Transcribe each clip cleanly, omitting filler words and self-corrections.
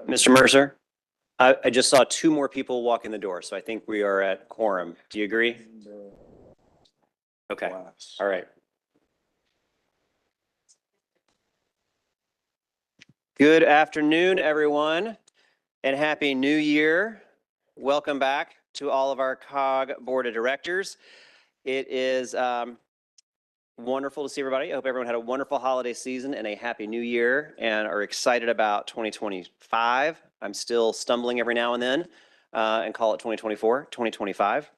Mr. Mercer, I just saw two more people walk in the door, so I think we are at quorum. Do you agree? Okay, all right. Good afternoon, everyone, and Happy New Year. Welcome back to all of our COG Board of Directors. It is wonderful to see everybody. I hope everyone had a wonderful holiday season and a Happy New Year and are excited about 2025. I'm still stumbling every now and then and call it 2024, 2025.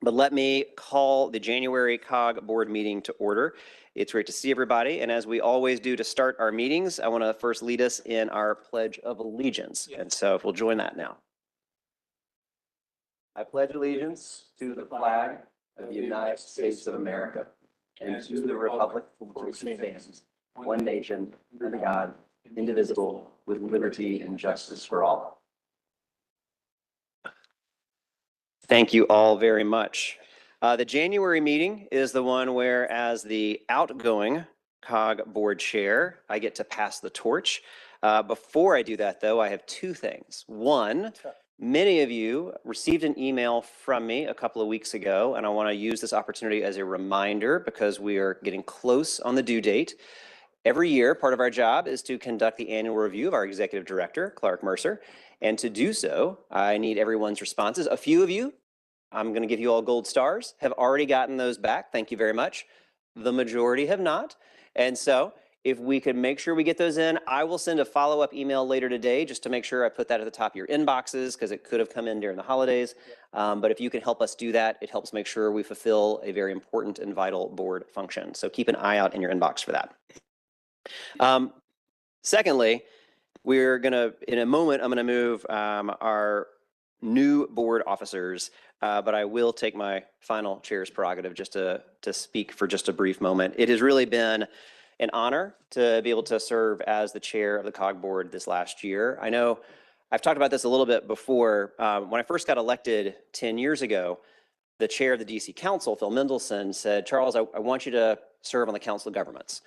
But let me call the January COG board meeting to order. It's great to see everybody. And as we always do to start our meetings, I want to first lead us in our Pledge of Allegiance. And so if we'll join that now. I pledge allegiance to the flag of the United States of America and to the republic for which it stands, one nation, under God, indivisible, with liberty and justice for all. Thank you all very much. The January meeting is the one where, as the outgoing COG board chair, I get to pass the torch. Before I do that, though, I have two things. One, many of you received an email from me a couple of weeks ago, and I want to use this opportunity as a reminder because we are getting close on the due date. Every year, part of our job is to conduct the annual review of our executive director, Clark Mercer. And to do so, I need everyone's responses. A few of you, I'm going to give you all gold stars, have already gotten those back. Thank you very much. The majority have not. And so if we could make sure we get those in, I will send a follow-up email later today just to make sure I put that at the top of your inboxes because it could have come in during the holidays. But if you can help us do that, it helps make sure we fulfill a very important and vital board function. So keep an eye out in your inbox for that. Secondly, we're going to, in a moment, I'm going to move our new board officers, but I will take my final chair's prerogative just to speak for just a brief moment. It has really been an honor to be able to serve as the chair of the COG board this last year. I know I've talked about this a little bit before. When I first got elected 10 years ago, the chair of the DC Council, Phil Mendelson, said, Charles, I want you to serve on the Council of Governments.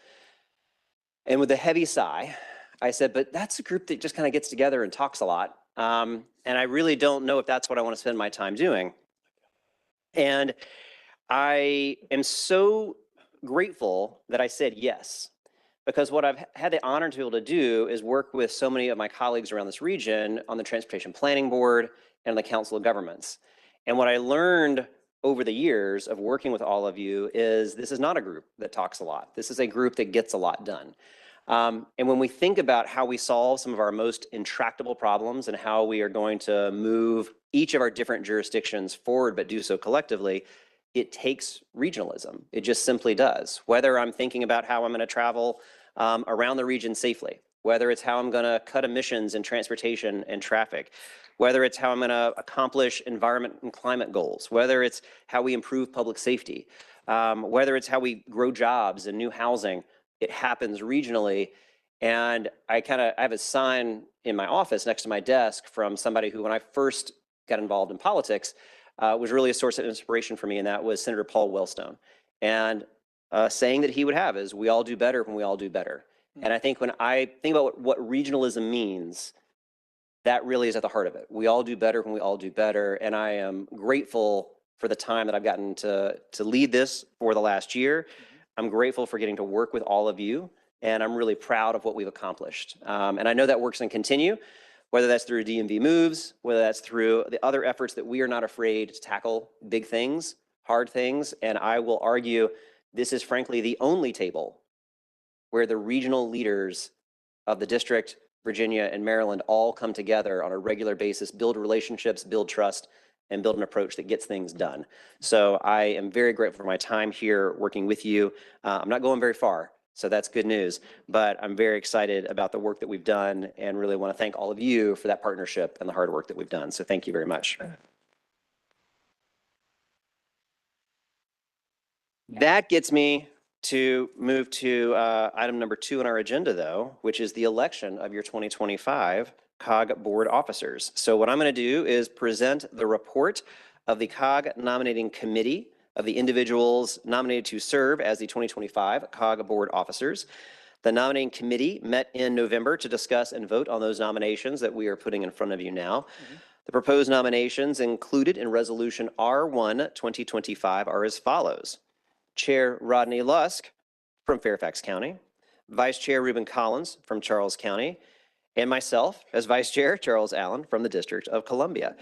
And with a heavy sigh, I said, but that's a group that just kind of gets together and talks a lot. And I really don't know if that's what I want to spend my time doing. And I am so grateful that I said yes, because what I've had the honor to be able to do is work with so many of my colleagues around this region on the Transportation Planning Board and the Council of Governments. And what I learned over the years of working with all of you is this is not a group that talks a lot. This is a group that gets a lot done. And when we think about how we solve some of our most intractable problems and how we are going to move each of our different jurisdictions forward, but do so collectively, it takes regionalism. It just simply does. Whether I'm thinking about how I'm going to travel around the region safely, whether it's how I'm going to cut emissions in transportation and traffic, whether it's how I'm going to accomplish environment and climate goals, whether it's how we improve public safety, whether it's how we grow jobs and new housing, it happens regionally. And I have a sign in my office next to my desk from somebody who, when I first got involved in politics, was really a source of inspiration for me, and that was Senator Paul Wellstone. And a saying that he would have is, we all do better when we all do better. And I think when I think about what regionalism means, that really is at the heart of it. We all do better when we all do better. And I am grateful for the time that I've gotten to lead this for the last year. I'm grateful for getting to work with all of you, and I'm really proud of what we've accomplished. And I know that work's going to continue, whether that's through DMV moves, whether that's through the other efforts that we are not afraid to tackle big things, hard things. And I will argue this is frankly the only table where the regional leaders of the district, Virginia and Maryland all come together on a regular basis, build relationships, build trust, and build an approach that gets things done. So I am very grateful for my time here working with you. I'm not going very far, so that's good news, but I'm very excited about the work that we've done and really want to thank all of you for that partnership and the hard work that we've done. So thank you very much. That gets me to move to item number 2 on our agenda, though, which is the election of your 2025 COG board officers. So what I'm going to do is present the report of the COG nominating committee of the individuals nominated to serve as the 2025 COG board officers. The nominating committee met in November to discuss and vote on those nominations that we are putting in front of you now. The proposed nominations included in Resolution R1 2025 are as follows. Chair Rodney Lusk from Fairfax County, Vice Chair Reuben Collins from Charles County, and myself as Vice Chair, Charles Allen from the District of Columbia.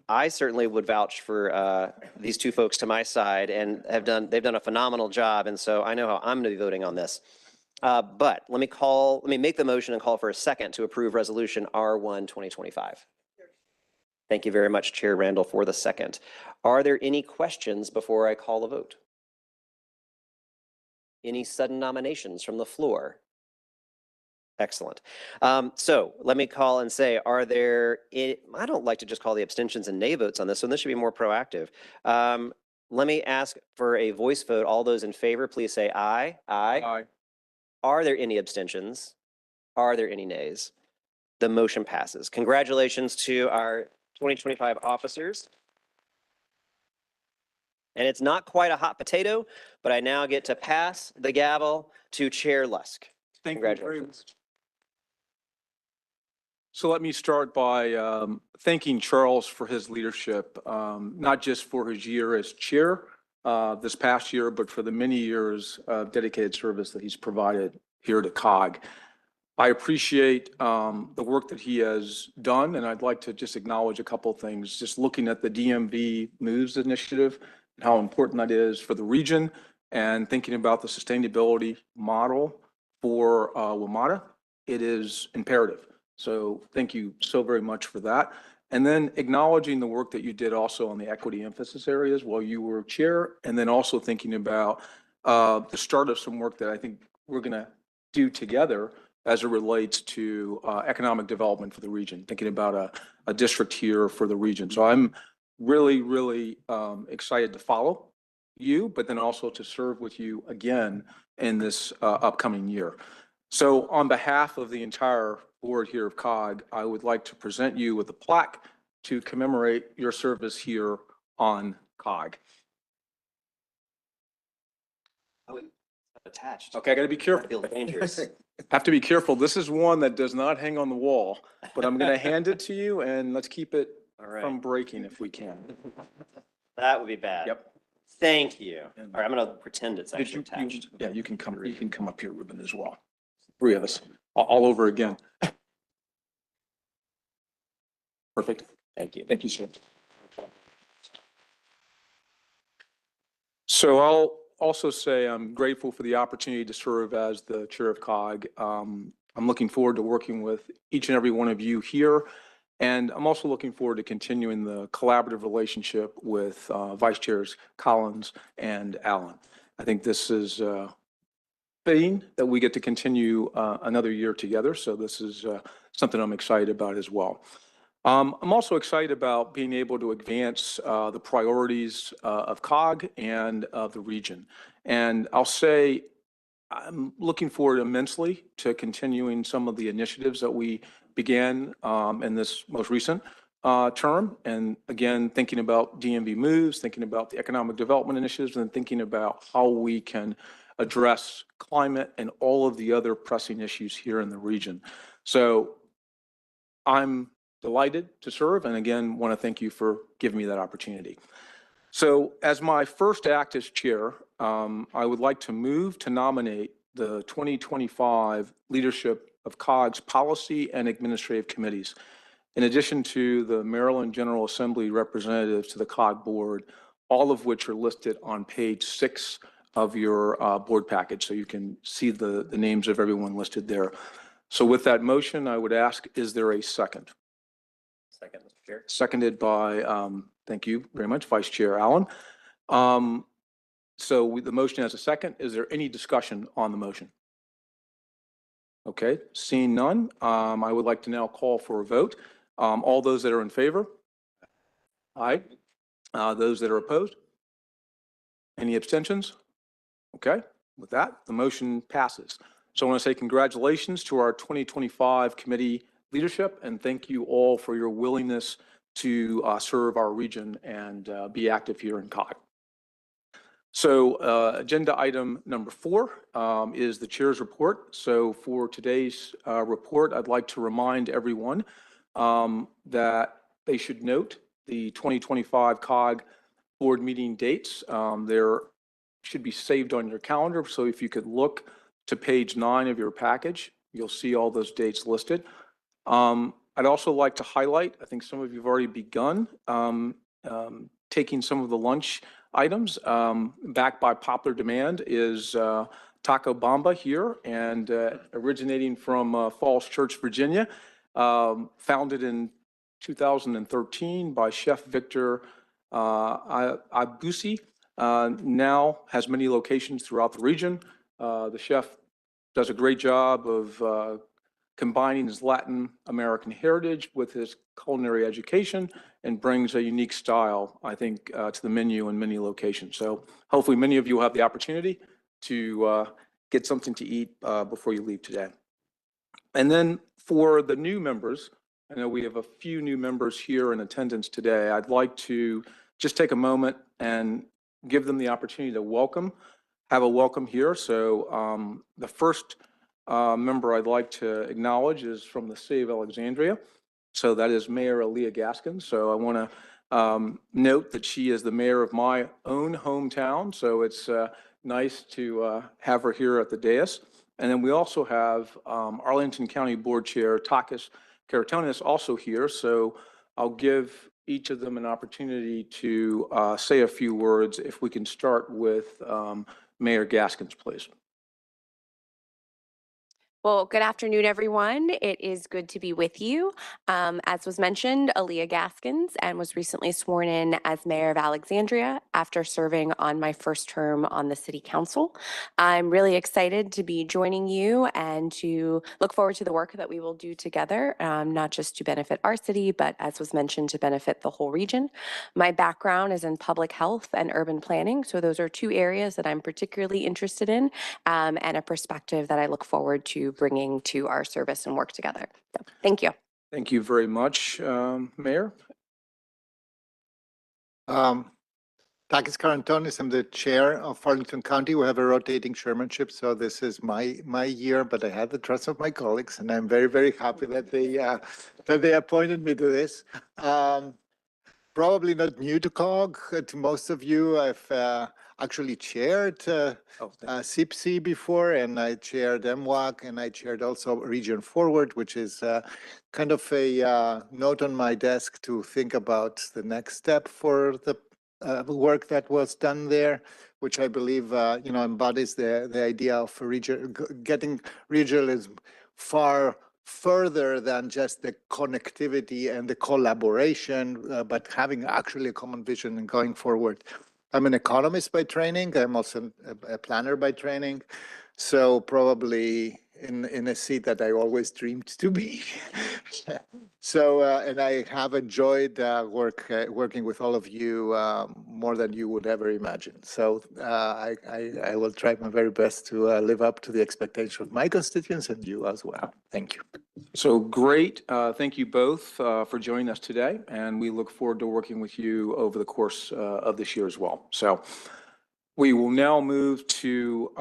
I certainly would vouch for these two folks to my side, and they've done a phenomenal job, and so I know how I'm going to be voting on this. But let me make the motion and call for a second to approve Resolution R1 2025. Thank you very much, Chair Randall, for the second. Are there any questions before I call a vote? Any sudden nominations from the floor? Excellent. So let me call and say, I don't like to just call the abstentions and nay votes on this one. This should be more proactive. Let me ask for a voice vote. All those in favor, please say aye. Aye. Aye. Are there any abstentions? Are there any nays? The motion passes. Congratulations to our 2025 officers. And it's not quite a hot potato, but I now get to pass the gavel to Chair Lusk. Thank you very much. So let me start by thanking Charles for his leadership, not just for his year as chair this past year, but for the many years of dedicated service that he's provided here to COG. I appreciate the work that he has done, and I'd like to just acknowledge a couple of things. Just looking at the DMV Moves initiative and how important that is for the region, and thinking about the sustainability model for WMATA, it is imperative. So thank you so very much for that. And then acknowledging the work that you did also on the equity emphasis areas while you were chair, and then also thinking about the start of some work that I think we're going to do together as it relates to economic development for the region, thinking about a district here for the region. So I'm really, really excited to follow you, but then also to serve with you again in this upcoming year. So on behalf of the entire board here of COG, I would like to present you with a plaque to commemorate your service here on COG. Attached. Okay, I got to be careful. I feel dangerous. Have to be careful. This is one that does not hang on the wall, but I'm going to hand it to you, and let's keep it from breaking if we can. That would be bad. Yep. Thank you. All right, I'm going to pretend it's actually attached. Yeah, you can come. You can come up here, Ruben, as well. Three of us, all over again. Perfect. Thank you. Thank you, sir. So I'll also say I'm grateful for the opportunity to serve as the chair of COG. I'm looking forward to working with each and every one of you here. And I'm also looking forward to continuing the collaborative relationship with Vice Chairs Collins and Allen. I think this is fitting that we get to continue another year together. So this is something I'm excited about as well. I'm also excited about being able to advance the priorities of COG and of the region. And I'll say I'm looking forward immensely to continuing some of the initiatives that we began in this most recent term. And again, thinking about DMV Moves, thinking about the economic development initiatives, and thinking about how we can address climate and all of the other pressing issues here in the region. So I'm delighted to serve, and again, want to thank you for giving me that opportunity. So as my first act as chair, I would like to move to nominate the 2025 leadership of COG's policy and administrative committees, in addition to the Maryland General Assembly representatives to the COG board, all of which are listed on page 6 of your board package. So you can see the names of everyone listed there. So with that motion, I would ask, is there a second? Second, Mr. Chair. Seconded by, thank you very much, Vice Chair Allen. So the motion has a second. Is there any discussion on the motion? Okay, seeing none, I would like to now call for a vote. All those that are in favor? Aye. Those that are opposed? Any abstentions? Okay, with that, the motion passes. So I want to say congratulations to our 2025 committee leadership, and thank you all for your willingness to serve our region and be active here in COG. Agenda item number 4 is the chair's report. So for today's report, I'd like to remind everyone that they should note the 2025 COG board meeting dates. There should be saved on your calendar. So if you could look to page 9 of your package, you'll see all those dates listed. I'd also like to highlight, I think some of you have already begun taking some of the lunch items. Backed by popular demand is Taco Bamba here, and originating from Falls Church, Virginia, founded in 2013 by Chef Victor Abusi, now has many locations throughout the region. The chef does a great job of combining his Latin American heritage with his culinary education and brings a unique style, I think, to the menu in many locations. So hopefully many of you will have the opportunity to get something to eat before you leave today. And then for the new members, I know we have a few new members here in attendance today. I'd like to just take a moment and give them the opportunity to have a welcome here. So the first member I'd like to acknowledge is from the city of Alexandria. So that is Mayor Aaliyah Gaskins. So I want to note that she is the mayor of my own hometown. So it's nice to have her here at the dais. And then we also have Arlington County Board Chair Takis Karatonis also here. So I'll give each of them an opportunity to say a few words. If we can start with Mayor Gaskins, please. Well, good afternoon, everyone. It is good to be with you. As was mentioned, Aaliyah Gaskins, and was recently sworn in as mayor of Alexandria after serving on my first term on the city council. I'm really excited to be joining you and to look forward to the work that we will do together, not just to benefit our city, but as was mentioned, to benefit the whole region. My background is in public health and urban planning, so those are two areas that I'm particularly interested in, and a perspective that I look forward to bringing to our service and work together. So, thank you. Thank you very much, Mayor. Takis Karantonis, I'm the chair of Arlington County. We have a rotating chairmanship, so this is my year, but I had the trust of my colleagues, and I'm very, very happy that they appointed me to this. Probably not new to COG. To most of you, I've actually chaired CIPC before, and I chaired MWAC, and I chaired also Region Forward, which is kind of a note on my desk to think about the next step for the work that was done there, which I believe embodies the idea of getting regionalism far further than just the connectivity and the collaboration, but having actually a common vision and going forward. I'm an economist by training. I'm also a planner by training. So probably in a seat that I always dreamed to be. So, and I have enjoyed working with all of you more than you would ever imagine. So I will try my very best to live up to the expectation of my constituents and you as well. Thank you. So great. Thank you both for joining us today. And we look forward to working with you over the course of this year as well. So we will now move to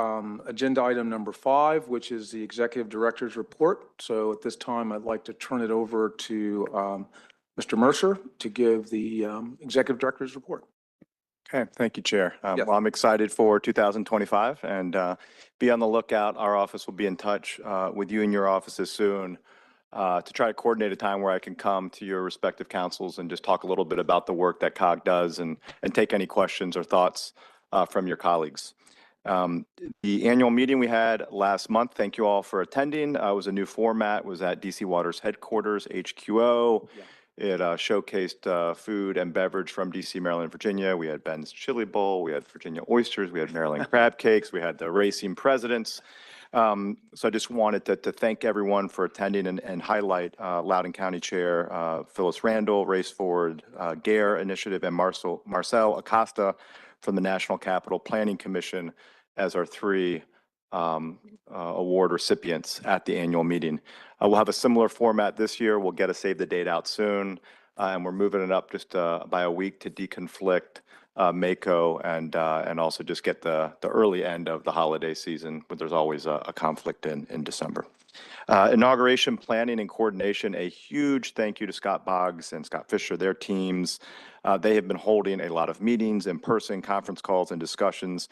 agenda item number 5, which is the executive director's report. So at this time, I'd like to turn it over to Mr. Mercer to give the executive director's report. Okay, thank you, Chair. Yes. Well, I'm excited for 2025 and be on the lookout. Our office will be in touch with you and your offices soon to try to coordinate a time where I can come to your respective councils and just talk a little bit about the work that COG does and take any questions or thoughts from your colleagues. The annual meeting we had last month, thank you all for attending. It was a new format, was at DC Water's headquarters, HQO. Yeah. It showcased food and beverage from DC, Maryland, Virginia. We had Ben's Chili Bowl, we had Virginia oysters, we had Maryland crab cakes, we had the racing presidents. So I just wanted to thank everyone for attending and highlight Loudoun County Chair Phyllis Randall, Race Forward, GARE Initiative, and Marcel Acosta from the National Capital Planning Commission as our 3 award recipients at the annual meeting. We'll have a similar format this year. We'll get a save the date out soon, and we're moving it up just by a week to deconflict Mako and also just get the early end of the holiday season, but there's always a conflict in December. Inauguration planning and coordination, a huge thank you to Scott Boggs and Scott Fisher, their teams. They have been holding a lot of meetings, in-person conference calls and discussions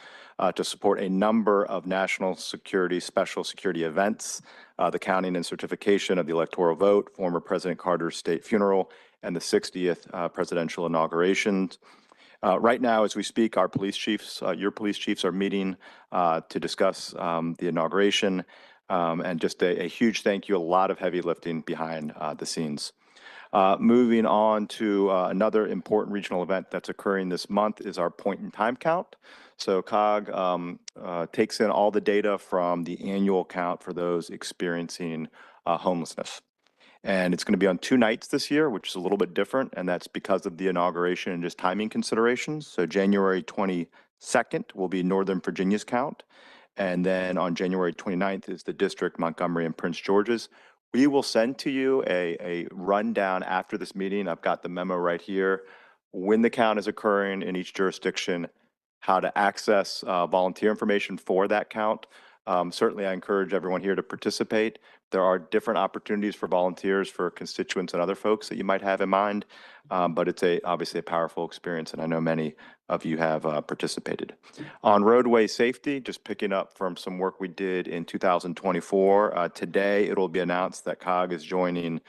to support a number of national security, special security events, the counting and certification of the electoral vote, former President Carter's state funeral, and the 60th presidential inauguration. Right now, as we speak, our police chiefs, your police chiefs are meeting to discuss the inauguration. And just a huge thank you, a lot of heavy lifting behind the scenes. Moving on to another important regional event that's occurring this month is our point in time count. So COG takes in all the data from the annual count for those experiencing homelessness. And it's going to be on 2 nights this year, which is a little bit different, and that's because of the inauguration and just timing considerations. So January 22nd will be Northern Virginia's count. And then on January 29th is the district, Montgomery and Prince George's. We will send to you a rundown after this meeting. I've got the memo right here. When the count is occurring in each jurisdiction, how to access volunteer information for that count. Certainly, I encourage everyone here to participate. There are different opportunities for volunteers, for constituents and other folks that you might have in mind, but it's obviously a powerful experience, and I know many of you have participated. On roadway safety, just picking up from some work we did in 2024, today it'll be announced that COG is joining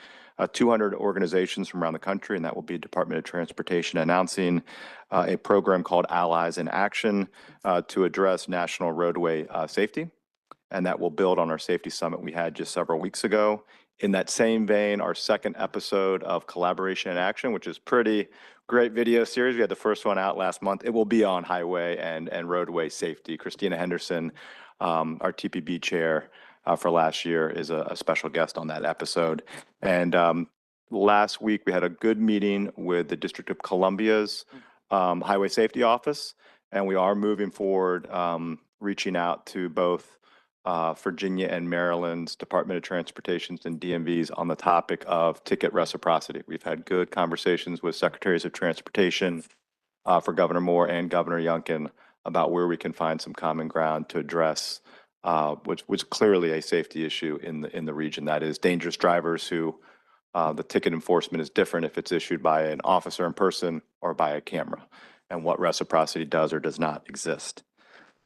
200 organizations from around the country, and that will be Department of Transportation announcing a program called Allies in Action to address national roadway safety. And that will build on our safety summit we had just several weeks ago. In that same vein, our second episode of Collaboration in Action, which is pretty great video series. We had the first one out last month. It will be on highway and roadway safety. Christina Henderson, our TPB chair for last year, is a special guest on that episode. And last week, we had a good meeting with the District of Columbia's Highway Safety Office, and we are moving forward, reaching out to both Virginia and Maryland's Department of Transportations and DMVs on the topic of ticket reciprocity. We've had good conversations with Secretaries of Transportation for Governor Moore and Governor Youngkin about where we can find some common ground to address which was clearly a safety issue in the region. That is dangerous drivers who the ticket enforcement is different if it's issued by an officer in person or by a camera, and what reciprocity does or does not exist.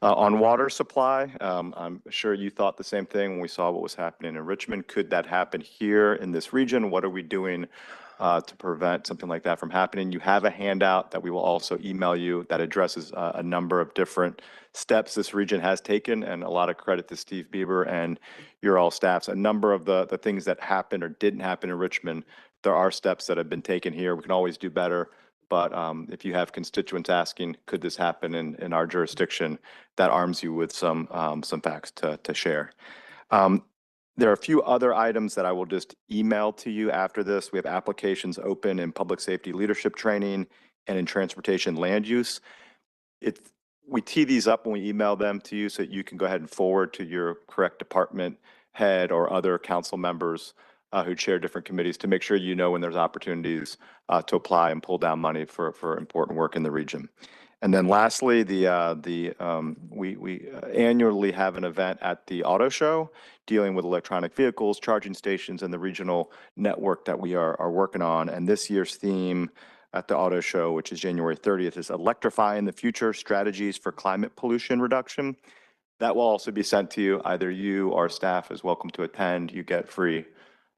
On water supply, I'm sure you thought the same thing when we saw what was happening in Richmond. Could that happen here in this region? What are we doing to prevent something like that from happening? You have a handout that we will also email you that addresses a number of different steps this region has taken, and a lot of credit to Steve Bieber and your all staffs. A number of the things that happened or didn't happen in Richmond, there are steps that have been taken here. We can always do better. But if you have constituents asking, could this happen in our jurisdiction, that arms you with some facts to share. There are a few other items that I will just email to you after this. We have applications open in public safety leadership training and in transportation land use. We tee these up when we email them to you so that you can go ahead and forward to your correct department head or other council members who chair different committees to make sure you know when there's opportunities to apply and pull down money for important work in the region. And then lastly, we annually have an event at the auto show dealing with electronic vehicles, charging stations, and the regional network that we are working on. And this year's theme at the auto show, which is January 30th, is Electrifying the Future: Strategies for Climate Pollution Reduction. That will also be sent to you. Either you or staff is welcome to attend. You get free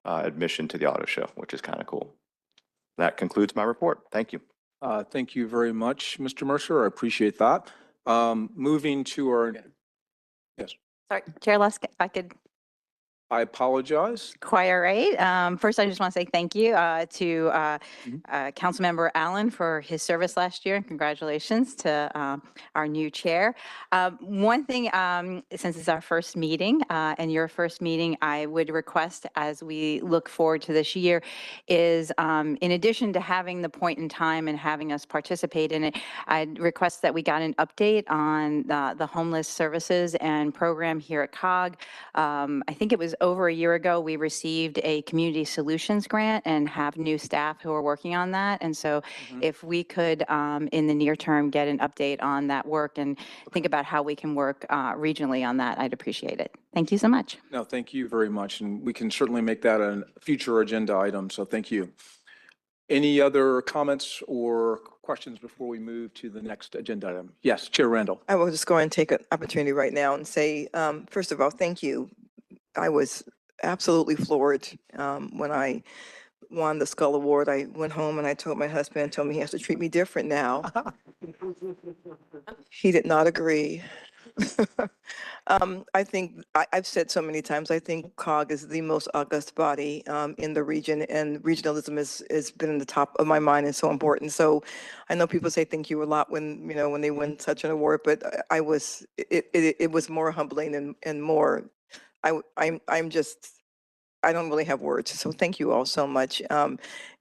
admission to the auto show, which is kind of cool. That concludes my report. Thank you. Thank you very much, Mr. Mercer. I appreciate that. Moving to our, yes, Sorry, Chair Lusk, if I could. I apologize. Quite all right. First, I just want to say thank you to Councilmember Allen for his service last year, and congratulations to our new chair. One thing, since it's our first meeting and your first meeting, I would request as we look forward to this year is, in addition to having the point in time and having us participate in it, I'd request that we got an update on the homeless services and program here at COG. I think it was over a year ago, we received a community solutions grant and have new staff who are working on that. And so if we could, in the near term, get an update on that work and think about how we can work regionally on that, I'd appreciate it. Thank you so much. No, thank you very much. And we can certainly make that a future agenda item. So thank you. Any other comments or questions before we move to the next agenda item? Yes, Chair Randall. I will just go and take an opportunity right now and say, first of all, thank you. I was absolutely floored when I won the Skull Award. I went home and I told my husband, told me he has to treat me different now. He did not agree. I think I've said so many times, I think COG is the most august body in the region, and regionalism has been in the top of my mind and so important. So I know people say thank you a lot when, you know, when they win such an award, but it was more humbling and more, I'm just, I don't really have words. So thank you all so much.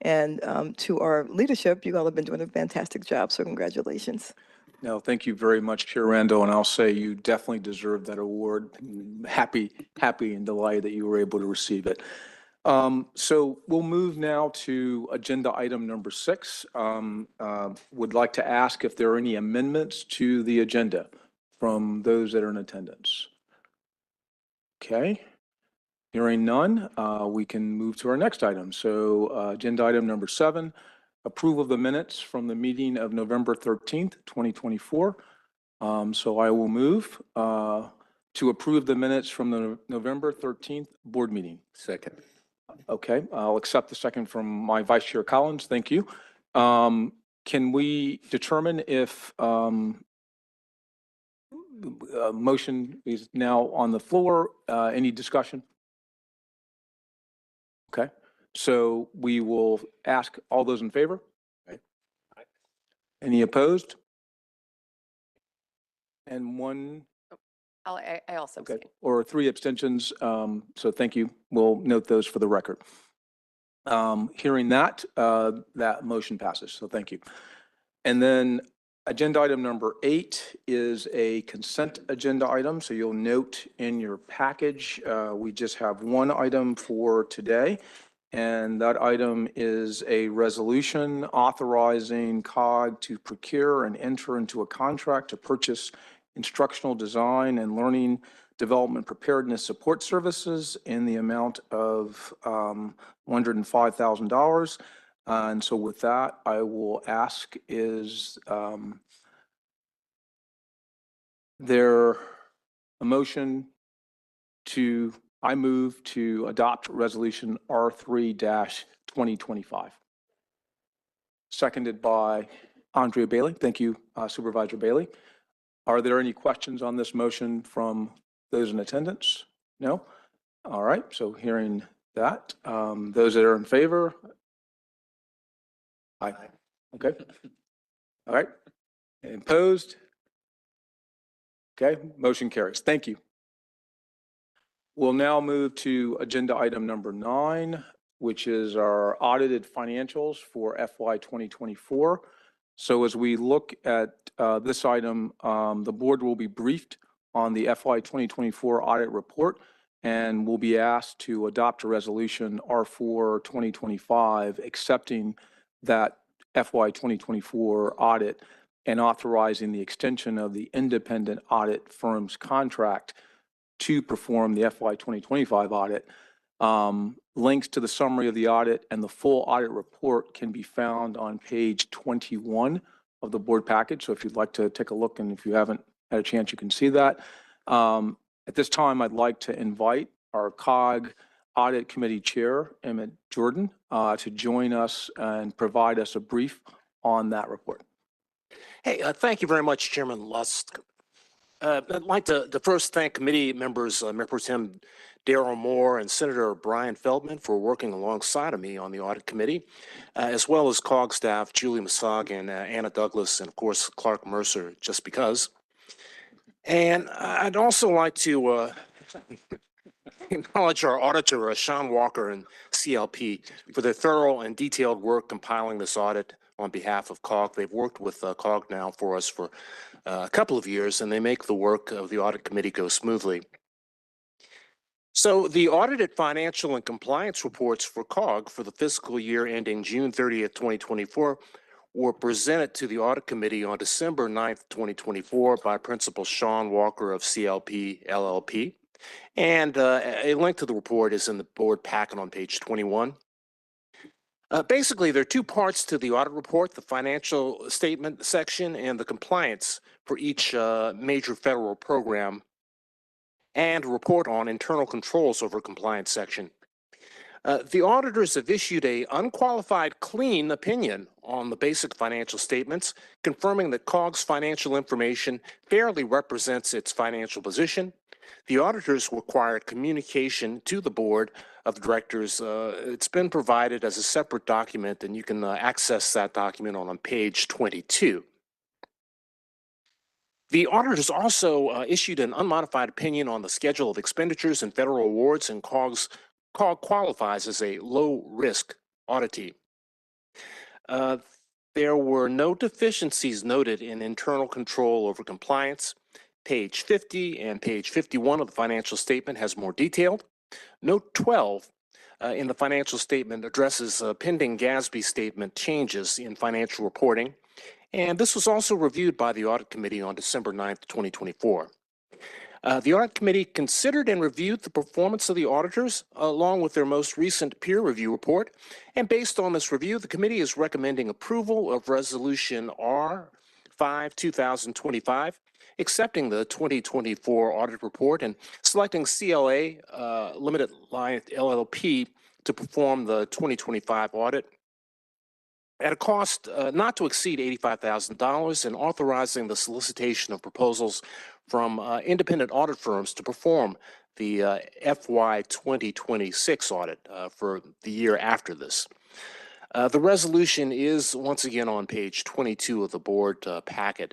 And to our leadership, you all have been doing a fantastic job. So congratulations. No, thank you very much, Chair Randall, and I'll say you definitely deserve that award. Happy and delighted that you were able to receive it. So we'll move now to agenda item number 6. Would like to ask if there are any amendments to the agenda from those that are in attendance. Okay. Hearing none, we can move to our next item. So agenda item number 7. Approval of the minutes from the meeting of November 13th, 2024. So I will move to approve the minutes from the November 13th board meeting. Second. Okay, I'll accept the second from my Vice Chair Collins. Thank you. Can we determine if a motion is now on the floor? Any discussion? Okay. So we will ask all those in favor. Any opposed? And one, I also okay, abstain. or 3 abstentions. So thank you. We'll note those for the record. Hearing that, that motion passes. So thank you. And then agenda item number 8 is a consent agenda item. So you'll note in your package, we just have one item for today. And that item is a resolution authorizing COG to procure and enter into a contract to purchase instructional design and learning development preparedness support services in the amount of $105,000. And so with that, I will ask, is there a motion to, I move to adopt resolution R3-2025. Seconded by Andrea Bailey. Thank you, Supervisor Bailey. Are there any questions on this motion from those in attendance? No? All right, so hearing that, those that are in favor? Aye. Okay. All right. Opposed? Okay, motion carries. Thank you. We'll now move to agenda item number 9, which is our audited financials for FY 2024. So as we look at this item, the board will be briefed on the FY 2024 audit report and will be asked to adopt a resolution R4-2025 accepting that FY 2024 audit and authorizing the extension of the independent audit firm's contract to perform the FY 2025 audit. Links to the summary of the audit and the full audit report can be found on page 21 of the board package. So if you'd like to take a look, and if you haven't had a chance, you can see that. At this time, I'd like to invite our COG Audit Committee Chair, Emmett Jordan, to join us and provide us a brief on that report. Hey, thank you very much, Chairman Lusk. I'd like to first thank committee members, Representative Darrell Moore and Senator Brian Feldman for working alongside of me on the audit committee, as well as COG staff, Julie Masag and Anna Douglas, and of course, Clark Mercer, just because. And I'd also like to acknowledge our auditor, Sean Walker and CLP, for their thorough and detailed work compiling this audit on behalf of COG. They've worked with COG now for us for a couple of years, and they make the work of the audit committee go smoothly. So the audited financial and compliance reports for COG for the fiscal year ending June 30th, 2024 were presented to the Audit Committee on December 9th, 2024 by Principal Sean Walker of CLP LLP. And a link to the report is in the board packet on page 21. Basically, there are two parts to the audit report, the financial statement section and the compliance for each major federal program, and a report on internal controls over compliance section. The auditors have issued a unqualified clean opinion on the basic financial statements, confirming that COG's financial information fairly represents its financial position. The auditors required communication to the board of directors. It's been provided as a separate document, and you can access that document on page 22. The auditors also issued an unmodified opinion on the schedule of expenditures and federal awards, and COG qualifies as a low-risk auditee. There were no deficiencies noted in internal control over compliance. Page 50 and page 51 of the financial statement has more detailed. Note 12 in the financial statement addresses pending GASB statement changes in financial reporting. And this was also reviewed by the Audit Committee on December 9th, 2024. The Audit Committee considered and reviewed the performance of the auditors along with their most recent peer review report. And based on this review, the committee is recommending approval of Resolution R5-2025, accepting the 2024 audit report and selecting CLA Limited Liability LLP to perform the 2025 audit at a cost not to exceed $85,000, and authorizing the solicitation of proposals from independent audit firms to perform the FY 2026 audit for the year after this. The resolution is once again on page 22 of the board packet.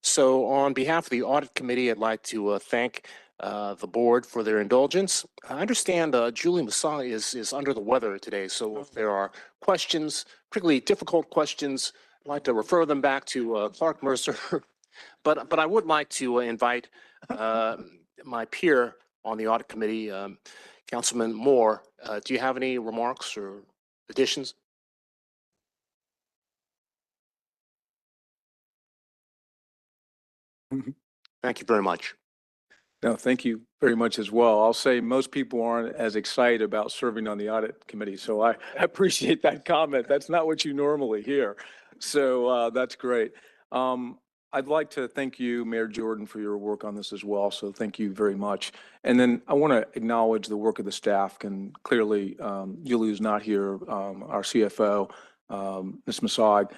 So on behalf of the Audit Committee, I'd like to thank the board for their indulgence. I understand Julie Masai is under the weather today, so if there are questions, particularly difficult questions, I'd like to refer them back to Clark Mercer. But I would like to invite my peer on the Audit Committee, Councilman Moore. Do you have any remarks or additions? Thank you very much. No, thank you very much as well. I'll say most people aren't as excited about serving on the Audit Committee, so I appreciate that comment. That's not what you normally hear. So that's great. I'd like to thank you, Mayor Jordan, for your work on this as well. So thank you very much. And then I want to acknowledge the work of the staff. And clearly, Julie's not here, our CFO, Ms. Masag,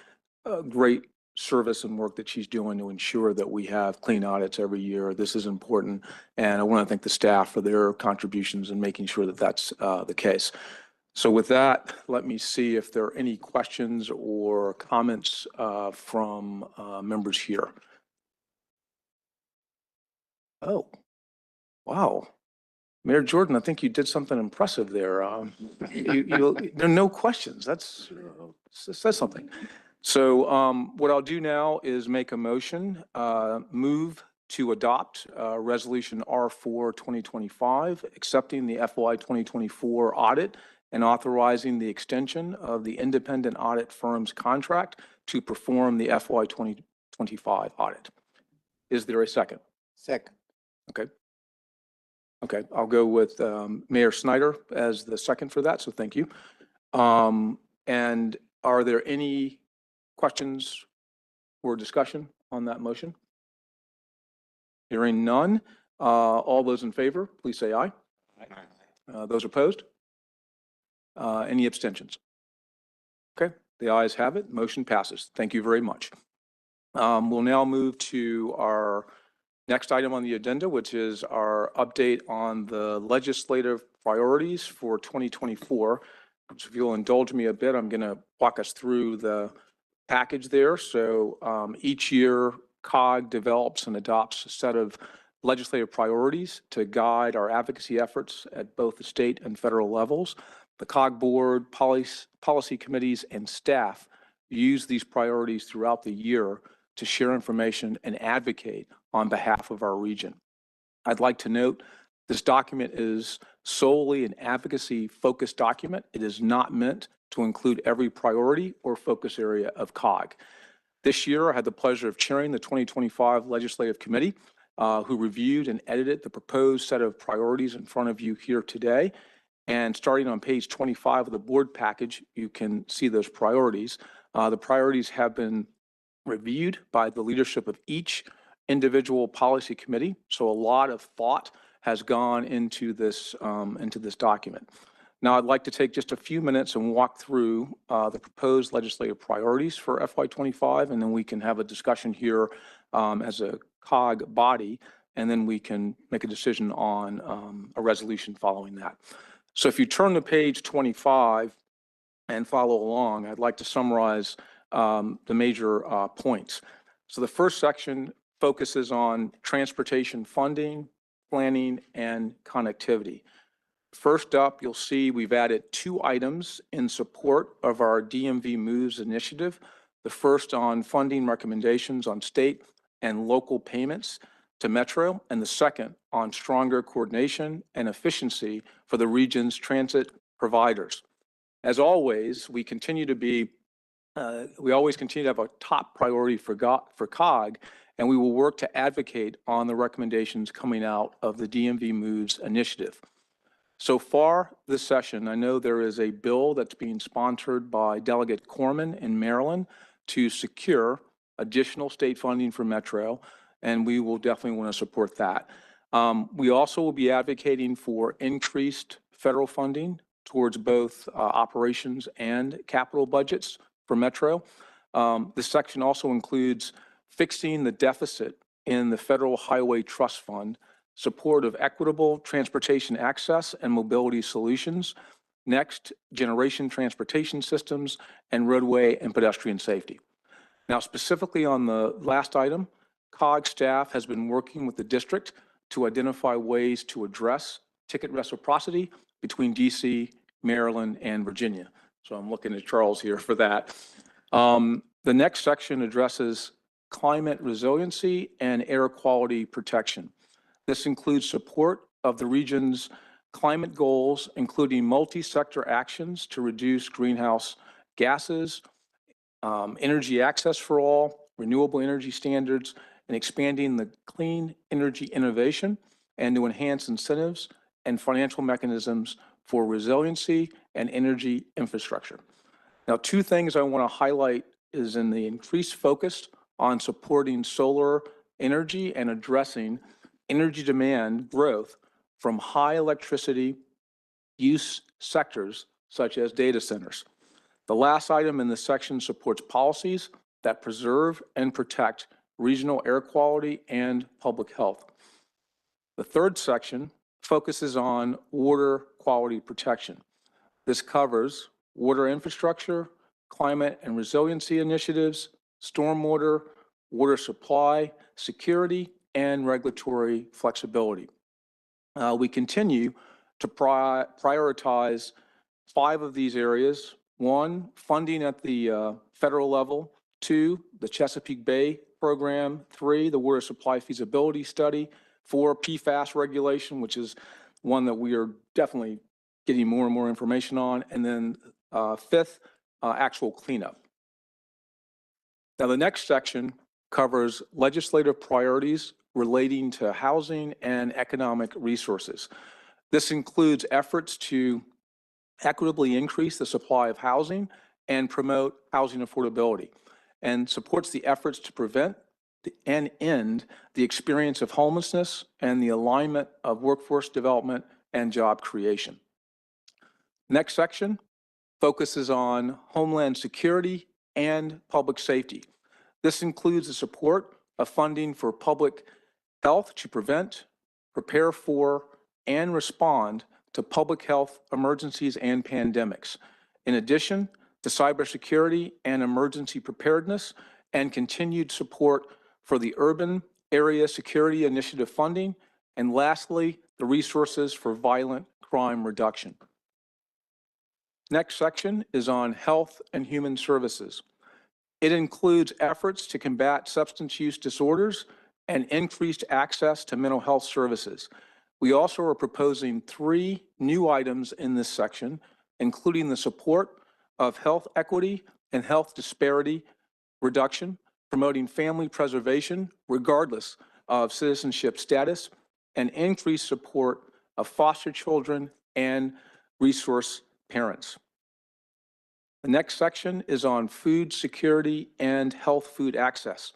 great service and work that she's doing to ensure that we have clean audits every year. This is important. And I want to thank the staff for their contributions in making sure that that's the case. So with that, let me see if there are any questions or comments from members here. Oh, wow. Mayor Jordan, I think you did something impressive there. There are no questions. That says something. So what I'll do now is make a motion, move to adopt Resolution R4-2025, accepting the FY 2024 audit and authorizing the extension of the independent audit firm's contract to perform the FY 2025 audit. Is there a second? Second. Okay. Okay, I'll go with Mayor Snyder as the second for that, so thank you. And are there any questions or discussion on that motion? Hearing none, all those in favor, please say aye. Aye. Those opposed? Any abstentions? Okay, the ayes have it. Motion passes. Thank you very much. We'll now move to our next item on the agenda, which is our update on the legislative priorities for 2024. So if you'll indulge me a bit, I'm going to walk us through the package there. So each year, COG develops and adopts a set of legislative priorities to guide our advocacy efforts at both the state and federal levels. The COG board, policy committees, and staff use these priorities throughout the year to share information and advocate on behalf of our region. I'd like to note This document is solely an advocacy-focused document. It is not meant to include every priority or focus area of COG. This year, I had the pleasure of chairing the 2025 Legislative Committee, who reviewed and edited the proposed set of priorities in front of you here today. And starting on page 25 of the board package, you can see those priorities. The priorities have been reviewed by the leadership of each individual policy committee. So a lot of thought has gone into this document. Now, I'd like to take just a few minutes and walk through the proposed legislative priorities for FY25, and then we can have a discussion here as a COG body, and then we can make a decision on a resolution following that. So if you turn to page 25 and follow along, I'd like to summarize the major points. So the first section focuses on transportation funding, planning, and connectivity. First up, you'll see we've added 2 items in support of our DMV Moves initiative. The first on funding recommendations on state and local payments to Metro, and the second on stronger coordination and efficiency for the region's transit providers. As always, we always continue to have a top priority for COG, and we will work to advocate on the recommendations coming out of the DMV Moves initiative. So far this session, I know there is a bill that's being sponsored by Delegate Corman in Maryland to secure additional state funding for Metro, and we will definitely want to support that. We also will be advocating for increased federal funding towards both operations and capital budgets for Metro. This section also includes fixing the deficit in the Federal Highway Trust Fund, support of equitable transportation access and mobility solutions, next generation transportation systems, and roadway and pedestrian safety. Now, specifically on the last item, COG staff has been working with the district to identify ways to address ticket reciprocity between DC, Maryland, and Virginia. So I'm looking at Charles here for that. The next section addresses climate resiliency and air quality protection. This includes support of the region's climate goals, including multi-sector actions to reduce greenhouse gases, energy access for all, renewable energy standards, and expanding the clean energy innovation, and to enhance incentives and financial mechanisms for resiliency and energy infrastructure. Now, 2 things I want to highlight is in the increased focus on supporting solar energy and addressing energy demand growth from high electricity use sectors such as data centers. The last item in this section supports policies that preserve and protect regional air quality and public health. The third section focuses on water quality protection. This covers water infrastructure, climate and resiliency initiatives, stormwater, water supply, security, and regulatory flexibility. We continue to prioritize 5 of these areas. 1, funding at the federal level. 2, the Chesapeake Bay program. 3, the water supply feasibility study. 4, PFAS regulation, which is one that we are definitely getting more and more information on. And then 5th, actual cleanup. Now, the next section covers legislative priorities relating to housing and economic resources. This includes efforts to equitably increase the supply of housing and promote housing affordability, and supports the efforts to prevent and end the experience of homelessness and the alignment of workforce development and job creation. Next section focuses on homeland security and public safety. This includes the support of funding for public health to prevent, prepare for, and respond to public health emergencies and pandemics. In addition to cybersecurity and emergency preparedness, and continued support for the Urban Area Security Initiative funding, and lastly, the resources for violent crime reduction. Next section is on health and human services. It includes efforts to combat substance use disorders and increased access to mental health services. We also are proposing 3 new items in this section, including the support of health equity and health disparity reduction, promoting family preservation regardless of citizenship status, and increased support of foster children and resource parents. The next section is on food security and health food access.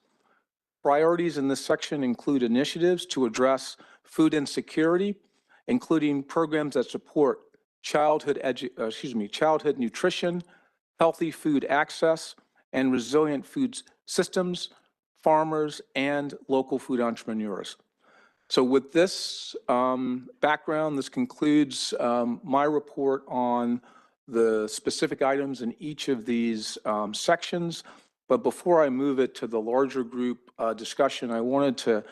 Priorities in this section include initiatives to address food insecurity, including programs that support childhood nutrition, healthy food access, and resilient food systems, farmers, and local food entrepreneurs. So with this background, this concludes my report on the specific items in each of these sections. But before I move it to the larger group discussion, I wanted to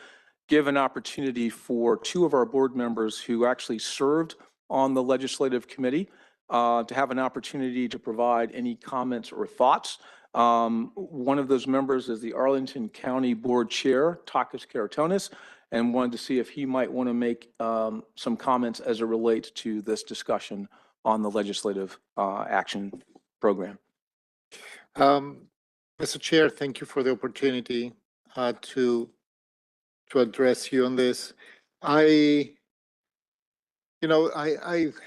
give an opportunity for 2 of our board members who actually served on the legislative committee to have an opportunity to provide any comments or thoughts. One of those members is the Arlington County Board Chair, Takis Karatonis, and wanted to see if he might want to make some comments as it relates to this discussion on the legislative action program. Mr. Chair, thank you for the opportunity to address you on this. I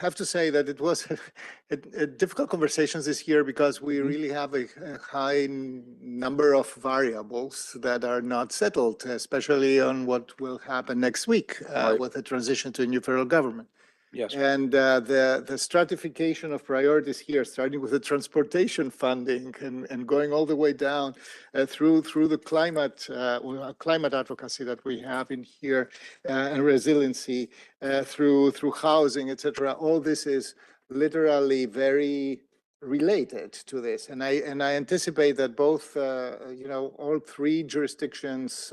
have to say that it was a difficult conversations this year because we really have a high number of variables that are not settled, especially on what will happen next week with the transition to a new federal government. Yes. And the stratification of priorities here, starting with the transportation funding and going all the way down through the climate advocacy that we have in here and resiliency through housing, etc. All this is literally very related to this, and I anticipate that both all 3 jurisdictions,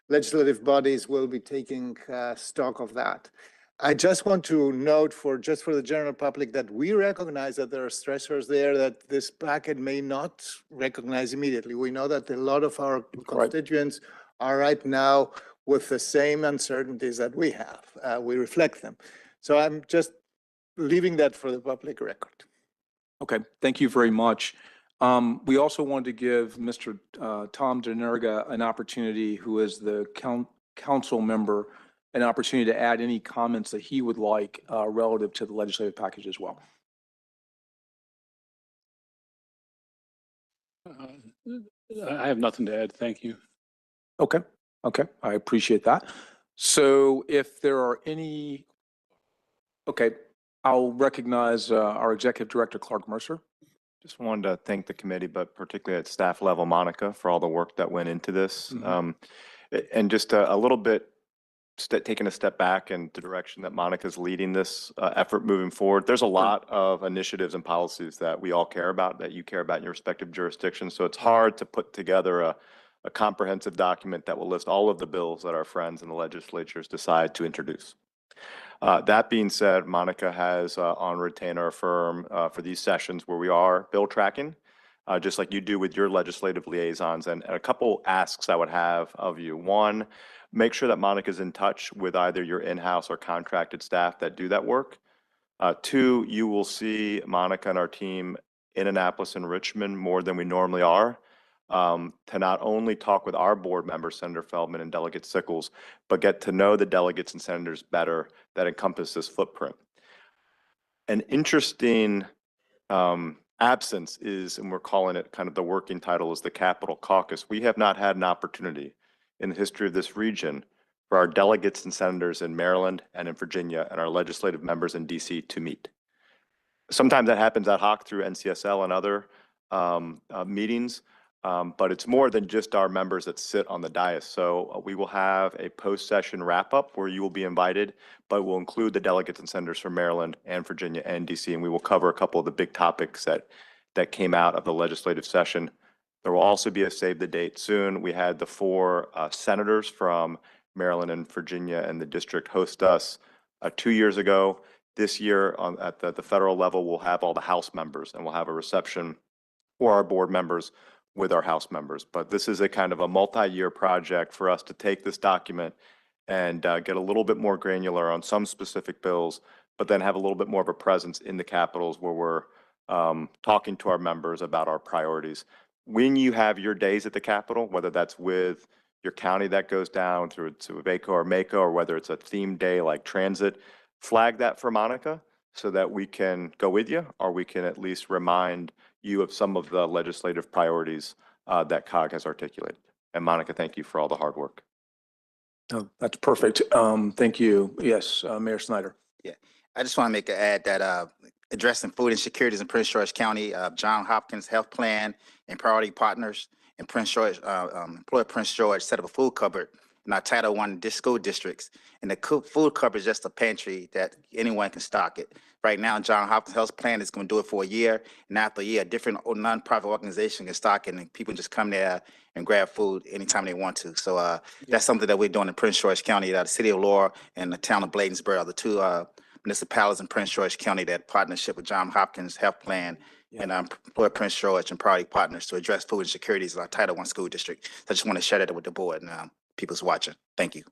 legislative bodies will be taking stock of that. I just want to note for the general public that we recognize that there are stressors there that this packet may not recognize immediately. We know that a lot of our constituents are right now with the same uncertainties that we have. We reflect them. So I'm just leaving that for the public record. Okay, thank you very much. We also wanted to give Mr. Tom DeNerga an opportunity, who is the council member, an opportunity to add any comments that he would like relative to the legislative package as well. I have nothing to add. Thank you. Okay, I appreciate that. So if there are any, I'll recognize our Executive Director, Clark Mercer. Just wanted to thank the committee, but particularly at staff level, Monica, for all the work that went into this. And just a little bit, taking a step back in the direction that Monica's leading this effort moving forward. There's a lot of initiatives and policies that we all care about, that you care about in your respective jurisdictions. So it's hard to put together a comprehensive document that will list all of the bills that our friends in the legislatures decide to introduce. That being said, Monica has on retainer a firm for these sessions where we are bill tracking, just like you do with your legislative liaisons. And a couple asks I would have of you. One, make sure that Monica's in touch with either your in-house or contracted staff that do that work. 2, you will see Monica and our team in Annapolis and Richmond more than we normally are, to not only talk with our board members, Senator Feldman and Delegate Sickles, but get to know the delegates and senators better that encompass this footprint. An interesting absence is, and we're calling it kind of the working title, is the Capitol Caucus. We have not had an opportunity in the history of this region for our delegates and senators in Maryland and in Virginia and our legislative members in DC to meet. Sometimes that happens ad hoc through NCSL and other meetings, but it's more than just our members that sit on the dais. So we will have a post-session wrap-up where you will be invited, but we'll include the delegates and senators from Maryland and Virginia and DC, and we will cover a couple of the big topics that came out of the legislative session. There will also be a save the date soon. We had the 4 senators from Maryland and Virginia and the district host us 2 years ago. This year at the federal level, we'll have all the House members, and we'll have a reception for our board members with our House members. But this is a kind of a multi-year project for us to take this document and get a little bit more granular on some specific bills, but then have a little bit more of a presence in the capitals where we're talking to our members about our priorities. When you have your days at the Capitol, whether that's with your county that goes down through to VACO or MACO, or whether it's a themed day like transit, flag that for Monica so that we can go with you, or we can at least remind you of some of the legislative priorities that COG has articulated. And Monica, thank you for all the hard work. Oh, that's perfect. Thank you. Yes, Mayor Snyder. Yeah, I just want to make an add that addressing food insecurities in Prince George County, John Hopkins Health Plan and Priority Partners in Prince George, employer Prince George set up a food cupboard in our Title I school districts. And the food cupboard is just a pantry that anyone can stock it. Right now, John Hopkins Health Plan is going to do it for a year. And after a year, a different nonprofit organization can stock it, and people just come there and grab food anytime they want to. So that's something that we're doing in Prince George County. The city of Laurel and the town of Bladensburg are the two municipalities in Prince George County that partnership with John Hopkins Health Plan and employer Prince George and Priority Partners to address food insecurities in our Title I school district. So I just want to share that with the board and people's watching. Thank you.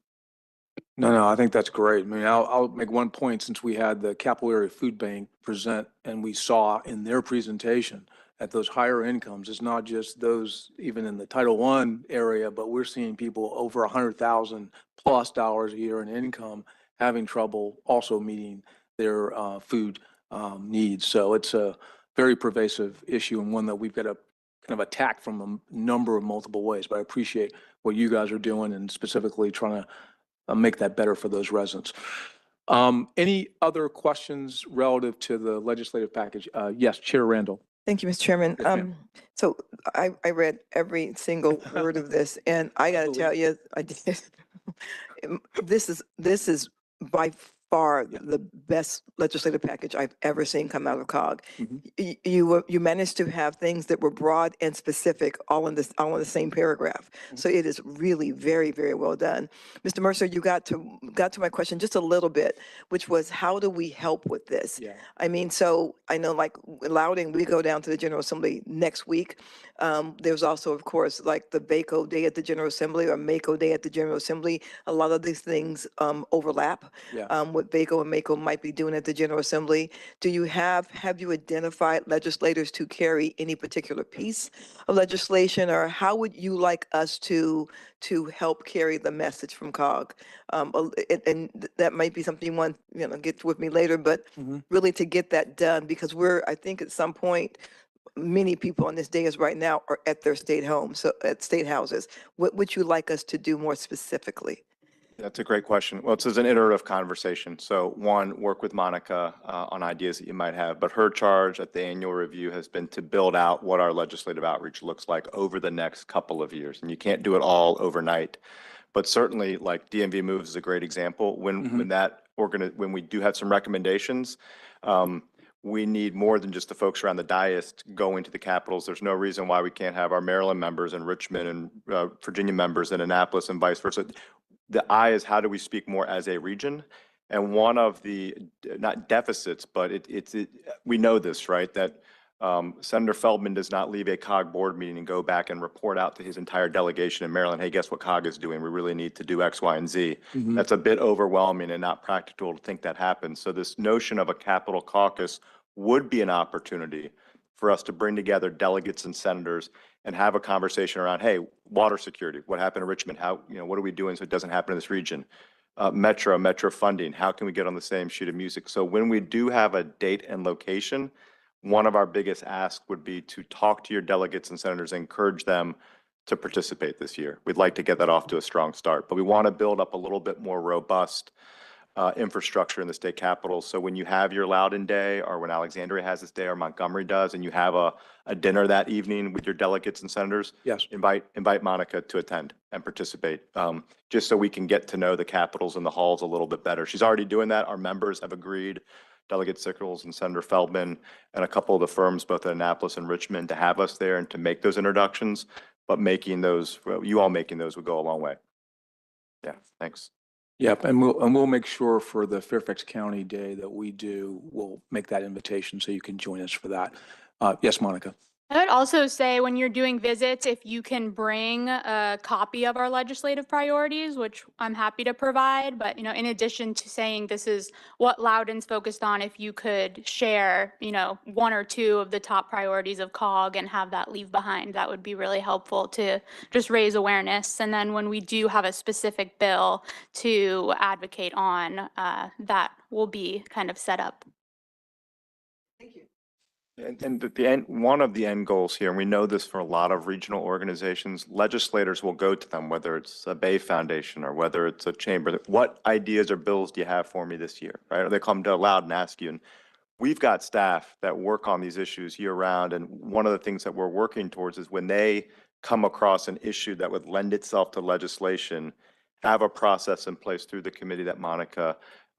No, I think that's great. I mean, I'll make one point since we had the Capital Area Food Bank present and we saw in their presentation at those higher incomes, it's not just those even in the Title I area, but we're seeing people over $100,000 plus a year in income having trouble also meeting their food needs. So it's a very pervasive issue and one that we've got to kind of attack from a number of multiple ways. But I appreciate what you guys are doing and specifically trying to make that better for those residents. Any other questions relative to the legislative package? Yes, Chair Randall. Thank you, Mr. Chairman. Yes, ma'am. So I read every single word of this, and I got to tell you, I did. This is by far the best legislative package I've ever seen come out of COG. You managed to have things that were broad and specific all in the same paragraph. So it is really very, very well done. Mr. Mercer, you got to my question just a little bit, which was how do we help with this? Yeah. I mean, so I know like Loudon, we go down to the General Assembly next week. There's also, of course, like the VACO Day at the General Assembly or MACO Day at the General Assembly. A lot of these things overlap. What VACO and MACO might be doing at the General Assembly. Do you have you identified legislators to carry any particular piece of legislation, or how would you like us to help carry the message from COG? And that might be something you want, get with me later, but really to get that done, because I think at some point, many people on this dais right now are at their state homes, so at state houses. What would you like us to do more specifically? That's a great question. Well, it's an iterative conversation. So one, work with Monica on ideas that you might have, but her charge at the annual review has been to build out what our legislative outreach looks like over the next couple of years. And you can't do it all overnight, but certainly like DMV Moves is a great example. When we do have some recommendations, we need more than just the folks around the dais going to the capitals. There's no reason why we can't have our Maryland members in Richmond and Virginia members in Annapolis and vice versa. The I is how do we speak more as a region? And one of the, not deficits, but we know this, right? That Senator Feldman does not leave a COG board meeting and go back and report out to his entire delegation in Maryland, hey, guess what COG is doing? We really need to do X, Y, and Z. That's a bit overwhelming and not practical to think that happens. So this notion of a Capitol caucus would be an opportunity for us to bring together delegates and senators and have a conversation around, hey, water security, what happened in Richmond? How, what are we doing so it doesn't happen in this region? Metro funding, how can we get on the same sheet of music? So when we do have a date and location, one of our biggest asks would be to talk to your delegates and senators and encourage them to participate this year. We'd like to get that off to a strong start, but we want to build up a little bit more robust infrastructure in the state capital. So when you have your Loudon Day, or when Alexandria has this day, or Montgomery does, and you have a dinner that evening with your delegates and senators, yes, invite Monica to attend and participate, just so we can get to know the capitals and the halls a little bit better. She's already doing that. Our members have agreed, Delegate Sickles and Senator Feldman, and a couple of the firms, both in Annapolis and Richmond, to have us there and to make those introductions. But you all making those would go a long way. Yeah, thanks. Yep, and we'll make sure for the Fairfax County Day that we do, we'll make that invitation so you can join us for that. Yes, Monica. I would also say when you're doing visits, if you can bring a copy of our legislative priorities, which I'm happy to provide, but in addition to saying this is what Loudoun's focused on, if you could share, one or two of the top priorities of COG and have that leave behind, that would be really helpful to just raise awareness. And then when we do have a specific bill to advocate on, that will be kind of set up. And the end, one of the end goals here, and we know this for a lot of regional organizations, legislators will go to them, whether it's a Bay Foundation or whether it's a chamber. What ideas or bills do you have for me this year, right? Or they come to Loud and ask you. And we've got staff that work on these issues year round. And one of the things that we're working towards is when they come across an issue that would lend itself to legislation, have a process in place through the committee that Monica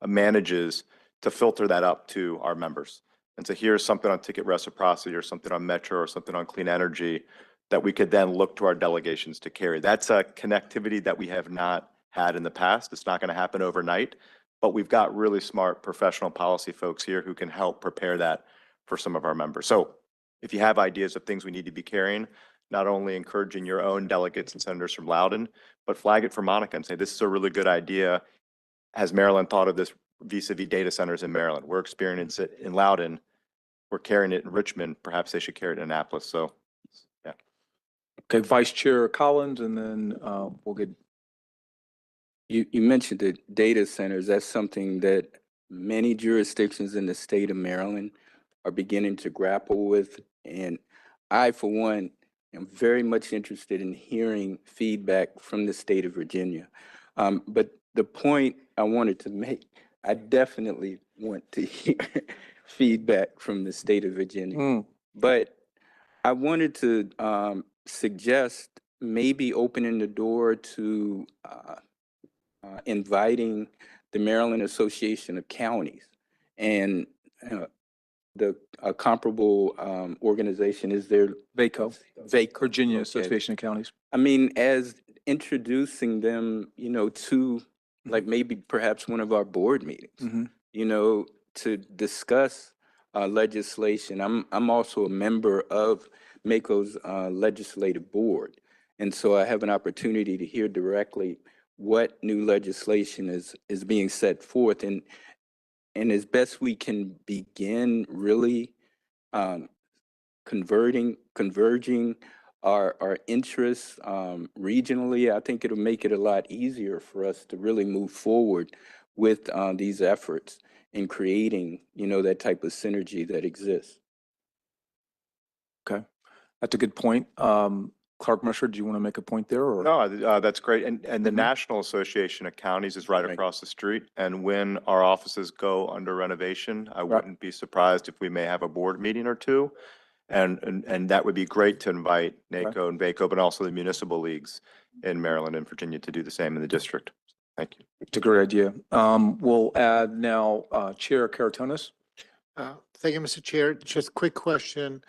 manages to filter that up to our members. And so here's something on ticket reciprocity or something on Metro or something on clean energy that we could then look to our delegations to carry. That's a connectivity that we have not had in the past. It's not going to happen overnight, but we've got really smart professional policy folks here who can help prepare that for some of our members. So if you have ideas of things we need to be carrying, not only encouraging your own delegates and senators from Loudoun, but flag it for Monica and say, this is a really good idea. Has Maryland thought of this vis-a-vis data centers in Maryland? We're experiencing it in Loudoun. We're carrying it in Richmond. Perhaps they should carry it in Annapolis. So, yeah. Okay, Vice Chair Collins, and then we'll get. You mentioned the data centers. That's something that many jurisdictions in the state of Maryland are beginning to grapple with. And I, for one, am very much interested in hearing feedback from the state of Virginia. But the point I wanted to make, I definitely want to hear feedback from the state of Virginia. But I wanted to suggest maybe opening the door to inviting the Maryland Association of Counties, and the comparable organization is there. VACO, Virginia Okay. Association of Counties. I mean, as introducing them, to like maybe perhaps one of our board meetings, to discuss legislation. I'm also a member of MACO's legislative board. And so I have an opportunity to hear directly what new legislation is being set forth. And as best we can begin really converging our interests regionally, I think it'll make it a lot easier for us to really move forward with these efforts in creating, that type of synergy that exists. Okay, that's a good point. Clark Mercer, do you want to make a point there? Or? No, that's great. And the National Association of Counties is right across the street. And when our offices go under renovation, I wouldn't be surprised if we may have a board meeting or two. And that would be great to invite NACO and VACO, but also the municipal leagues in Maryland and Virginia to do the same in the district. Thank you. It's a great idea. We'll add now Chair Karatonis. Thank you, Mr. Chair. Just quick question.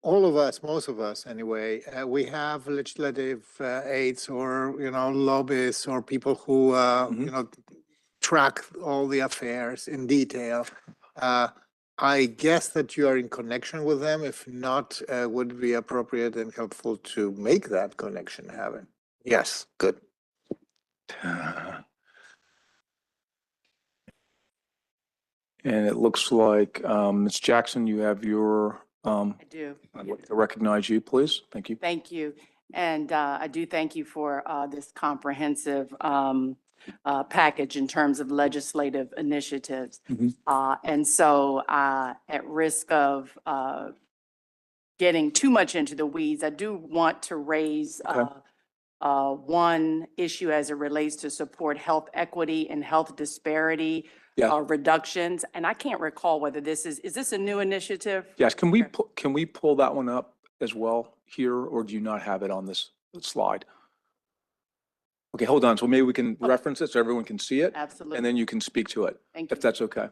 All of us, most of us anyway, we have legislative aides or, lobbyists or people who, track all the affairs in detail. I guess that you are in connection with them. If not, would it be appropriate and helpful to make that connection happen? Yes, good. And it looks like, Ms. Jackson, you have your. I do. I'd like to recognize you, please. Thank you. Thank you. And I do thank you for this comprehensive package in terms of legislative initiatives. And so at risk of getting too much into the weeds, I do want to raise one issue as it relates to support health equity and health disparity reductions. And I can't recall whether this is this a new initiative? Yes, can we pull that one up as well here, or do you not have it on this slide? Okay, hold on. So maybe we can reference it so everyone can see it. Absolutely. And then you can speak to it. Thank you. If that's okay.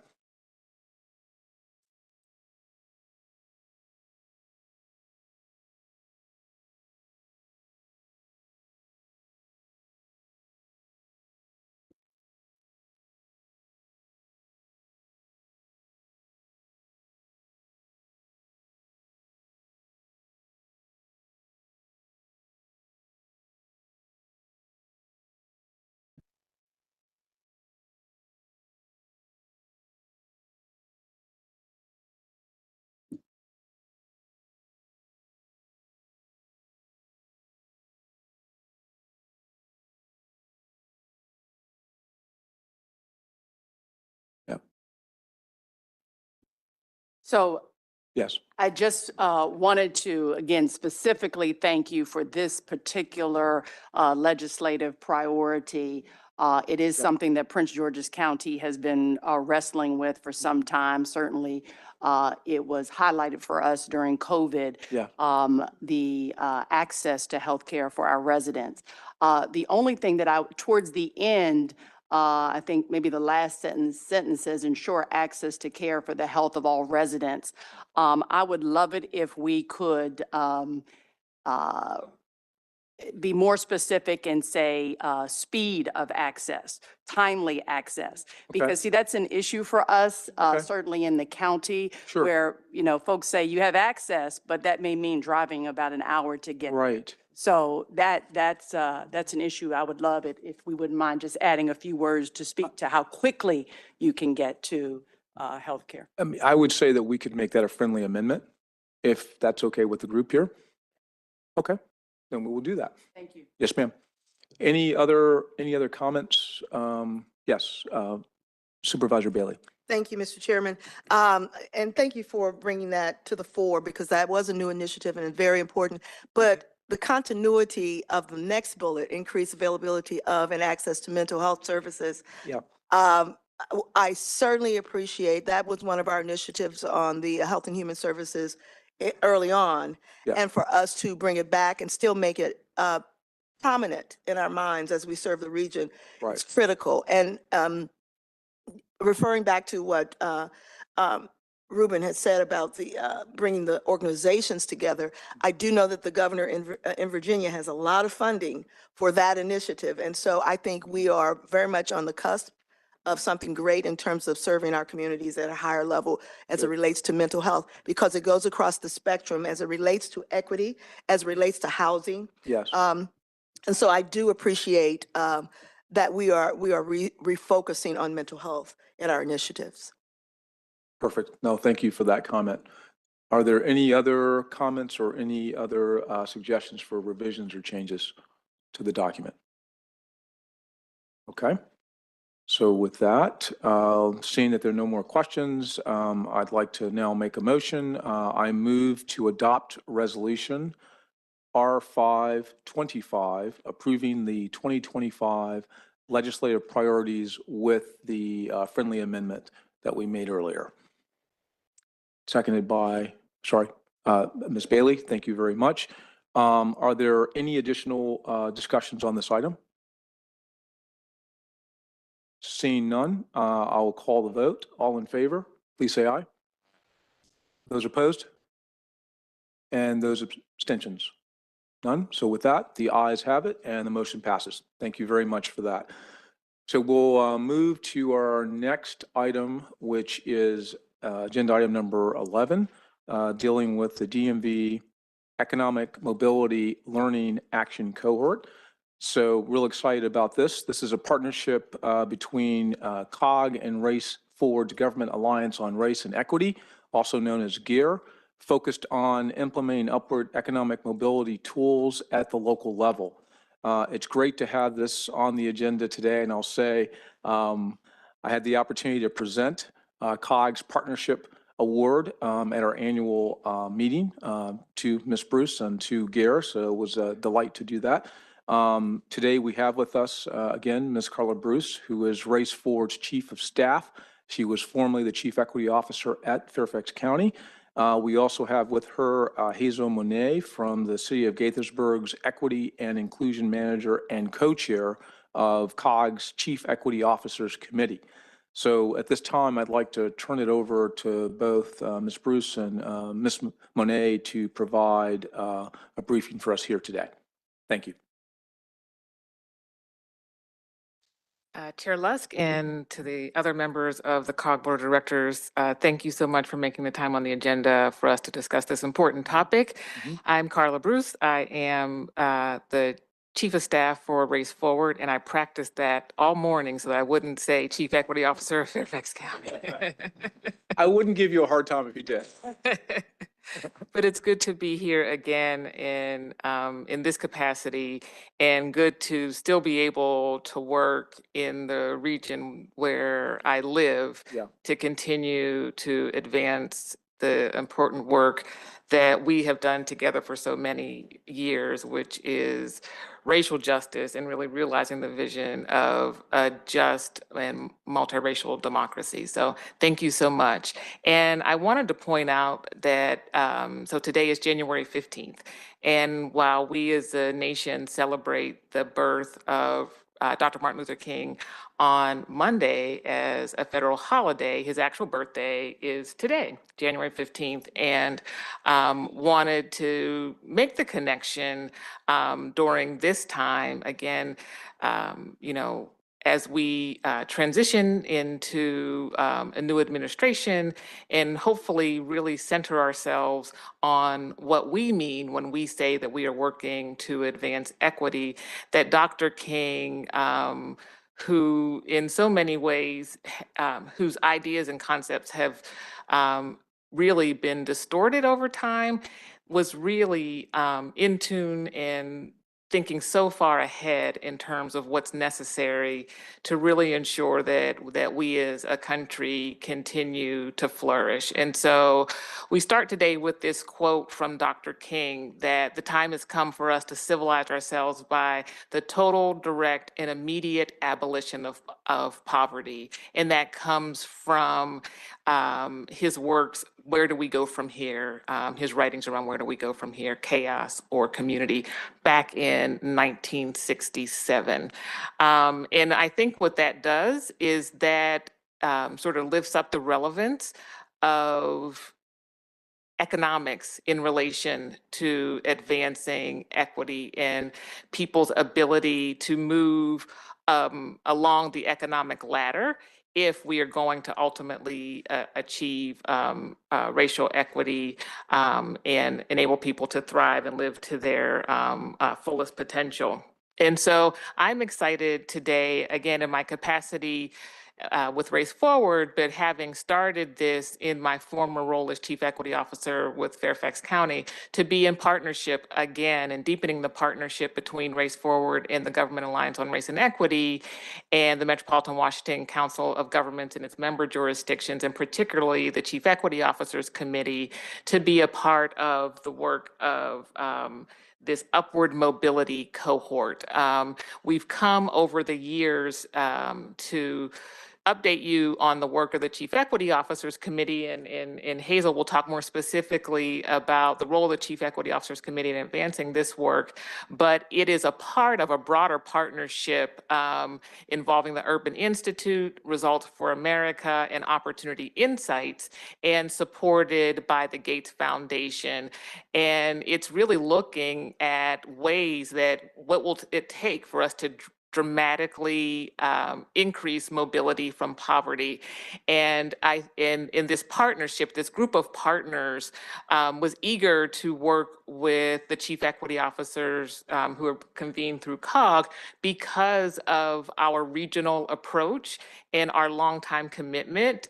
So Yes. I just wanted to, again, specifically thank you for this particular legislative priority. It is something that Prince George's County has been wrestling with for some time. Certainly, it was highlighted for us during COVID, the access to healthcare for our residents. The only thing that towards the end, I think maybe the last sentence says ensure access to care for the health of all residents. I would love it if we could be more specific and say speed of access, timely access. Because see, that's an issue for us, certainly in the county, where, you know, folks say you have access, but that may mean driving about an hour to get there. Right. So that's an issue. I would love it if we wouldn't mind just adding a few words to speak to how quickly you can get to healthcare. I mean, I would say that we could make that a friendly amendment, if that's okay with the group here. Okay, then we will do that. Thank you. Yes, ma'am. Any other comments? Yes, Supervisor Bailey. Thank you, Mr. Chairman. And thank you for bringing that to the fore, because that was a new initiative and it's very important. But the continuity of the next bullet, increase availability of and access to mental health services. Yeah. I certainly appreciate that was one of our initiatives on the Health and Human Services early on. Yeah. And for us to bring it back and still make it prominent in our minds as we serve the region, it's critical. And referring back to what Ruben had said about the bringing the organizations together, I do know that the governor in Virginia has a lot of funding for that initiative. And so I think we are very much on the cusp of something great in terms of serving our communities at a higher level as it relates to mental health, because it goes across the spectrum as it relates to equity, as it relates to housing. Yes. And so I do appreciate that we are refocusing on mental health in our initiatives. Perfect. No, thank you for that comment. Are there any other comments or any other suggestions for revisions or changes to the document? Okay. So with that, seeing that there are no more questions, I'd like to now make a motion. I move to adopt resolution R525, approving the 2025 legislative priorities with the friendly amendment that we made earlier. Seconded by, Ms. Bailey, thank you very much. Are there any additional discussions on this item? Seeing none, I will call the vote. All in favor, please say aye. Those opposed? And those abstentions? None. So with that, the ayes have it and the motion passes. Thank you very much for that. So we'll move to our next item, which is agenda item number 11, dealing with the DMV Economic Mobility Learning Action Cohort. So real excited about this. This is a partnership between COG and Race Forward Government Alliance on Race and Equity, also known as GEAR, focused on implementing upward economic mobility tools at the local level. It's great to have this on the agenda today, and I'll say I had the opportunity to present COG's Partnership Award at our annual meeting to Ms. Bruce and to GEAR, so it was a delight to do that. Today we have with us again Ms. Carla Bruce, who is Race Forward's Chief of Staff. She was formerly the Chief Equity Officer at Fairfax County. We also have with her Hazel Monet from the City of Gaithersburg's Equity and Inclusion Manager and Co-Chair of COG's Chief Equity Officers Committee. So at this time, I'd like to turn it over to both Ms. Bruce and Ms. Monet to provide a briefing for us here today. Thank you. Chair Lusk and to the other members of the COG Board of Directors, thank you so much for making the time on the agenda for us to discuss this important topic. I'm Carla Bruce. I am the Chief of Staff for Race Forward, and I practiced that all morning so that I wouldn't say Chief Equity Officer of Fairfax County. I wouldn't give you a hard time if you did. But it's good to be here again in this capacity, and good to still be able to work in the region where I live to continue to advance the important work that we have done together for so many years, which is racial justice and really realizing the vision of a just and multiracial democracy. So thank you so much. And I wanted to point out that, so today is January 15th. And while we as a nation celebrate the birth of Dr. Martin Luther King on Monday as a federal holiday, his actual birthday is today, January 15th, and wanted to make the connection during this time, again, you know, as we transition into a new administration and hopefully really center ourselves on what we mean when we say that we are working to advance equity, that Dr. King, who in so many ways, whose ideas and concepts have really been distorted over time, was really in tune and thinking so far ahead in terms of what's necessary to really ensure that we as a country continue to flourish. And so we start today with this quote from Dr. King that the time has come for us to civilize ourselves by the total, direct, and immediate abolition of poverty. And that comes from his works, Where Do We Go From Here? His writings around Where Do We Go From Here? Chaos or Community, back in 1967. And I think what that does is that sort of lifts up the relevance of economics in relation to advancing equity and people's ability to move along the economic ladder if we are going to ultimately achieve racial equity and enable people to thrive and live to their fullest potential. And so I'm excited today, again, in my capacity with Race Forward, but having started this in my former role as Chief Equity Officer with Fairfax County, to be in partnership again and deepening the partnership between Race Forward and the Government Alliance on Race and Equity and the Metropolitan Washington Council of Governments and its member jurisdictions, and particularly the Chief Equity Officers Committee, to be a part of the work of this upward mobility cohort. We've come over the years to update you on the work of the Chief Equity Officers Committee, and Hazel will talk more specifically about the role of the Chief Equity Officers Committee in advancing this work, but it is a part of a broader partnership involving the Urban Institute, Results for America, and Opportunity Insights, and supported by the Gates Foundation. And it's really looking at ways that what will it take for us to dramatically increase mobility from poverty. And in this partnership, this group of partners was eager to work with the chief equity officers who are convened through COG because of our regional approach and our longtime commitment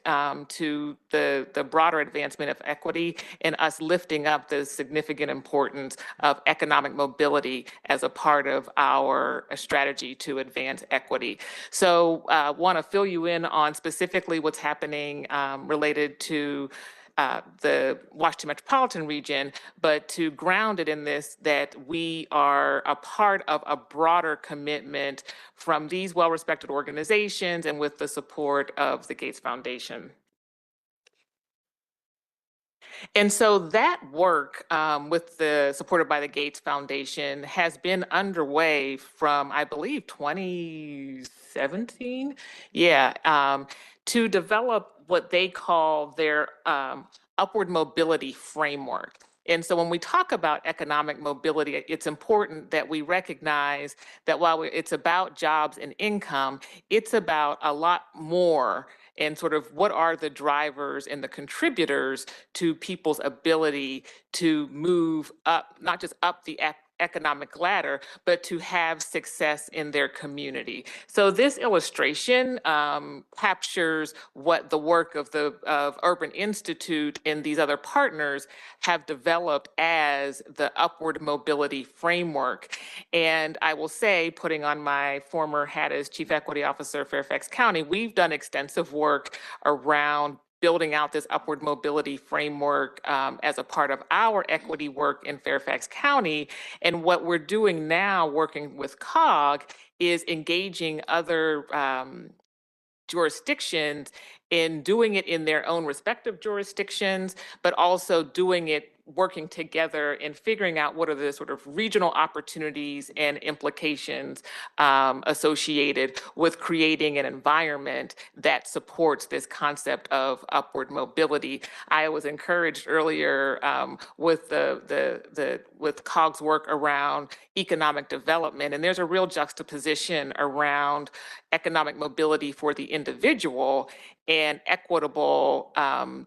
to the broader advancement of equity and us lifting up the significant importance of economic mobility as a part of our strategy to advance equity. So I want to fill you in on specifically what's happening related to the Washington Metropolitan region, but to ground it in this, that we are a part of a broader commitment from these well-respected organizations and with the support of the Gates Foundation. And so that work supported by the Gates Foundation has been underway from, I believe, 2017. Yeah, to develop what they call their upward mobility framework. And so when we talk about economic mobility, it's important that we recognize that while it's about jobs and income, it's about a lot more, and sort of what are the drivers and the contributors to people's ability to move up, not just up the economic ladder, but to have success in their community. So this illustration captures what the work of Urban Institute and these other partners have developed as the upward mobility framework. And I will say, putting on my former hat as Chief Equity Officer, Fairfax County, we've done extensive work around building out this upward mobility framework as a part of our equity work in Fairfax County. And what we're doing now, working with COG, is engaging other jurisdictions in doing it in their own respective jurisdictions, but also doing it working together and figuring out what are the sort of regional opportunities and implications associated with creating an environment that supports this concept of upward mobility. I was encouraged earlier with with COG's work around economic development, and there's a real juxtaposition around economic mobility for the individual and equitable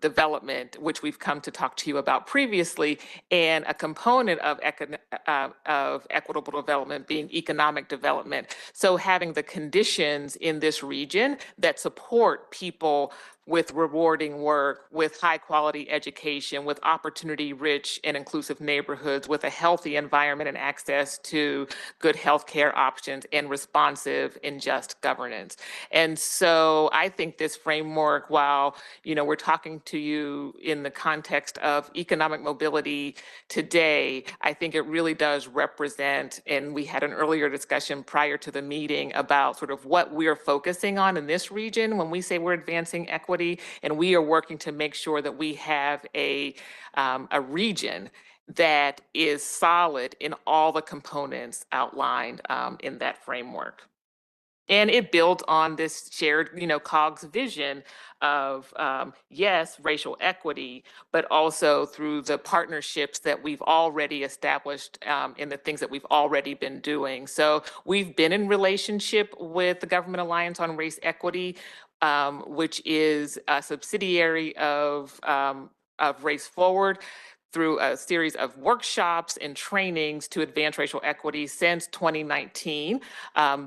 development, which we've come to talk to you about previously, and a component of equitable development being economic development. So having the conditions in this region that support people with rewarding work, with high quality education, with opportunity rich and inclusive neighborhoods, with a healthy environment and access to good healthcare options and responsive and just governance. And so I think this framework, while we're talking to you in the context of economic mobility today, I think it really does represent, and we had an earlier discussion prior to the meeting about sort of what we're focusing on in this region when we say we're advancing equity, and we are working to make sure that we have a region that is solid in all the components outlined in that framework. And it builds on this shared, COG's vision of, yes, racial equity, but also through the partnerships that we've already established in the things that we've already been doing. So we've been in relationship with the Government Alliance on Race Equity, which is a subsidiary of Race Forward, through a series of workshops and trainings to advance racial equity since 2019.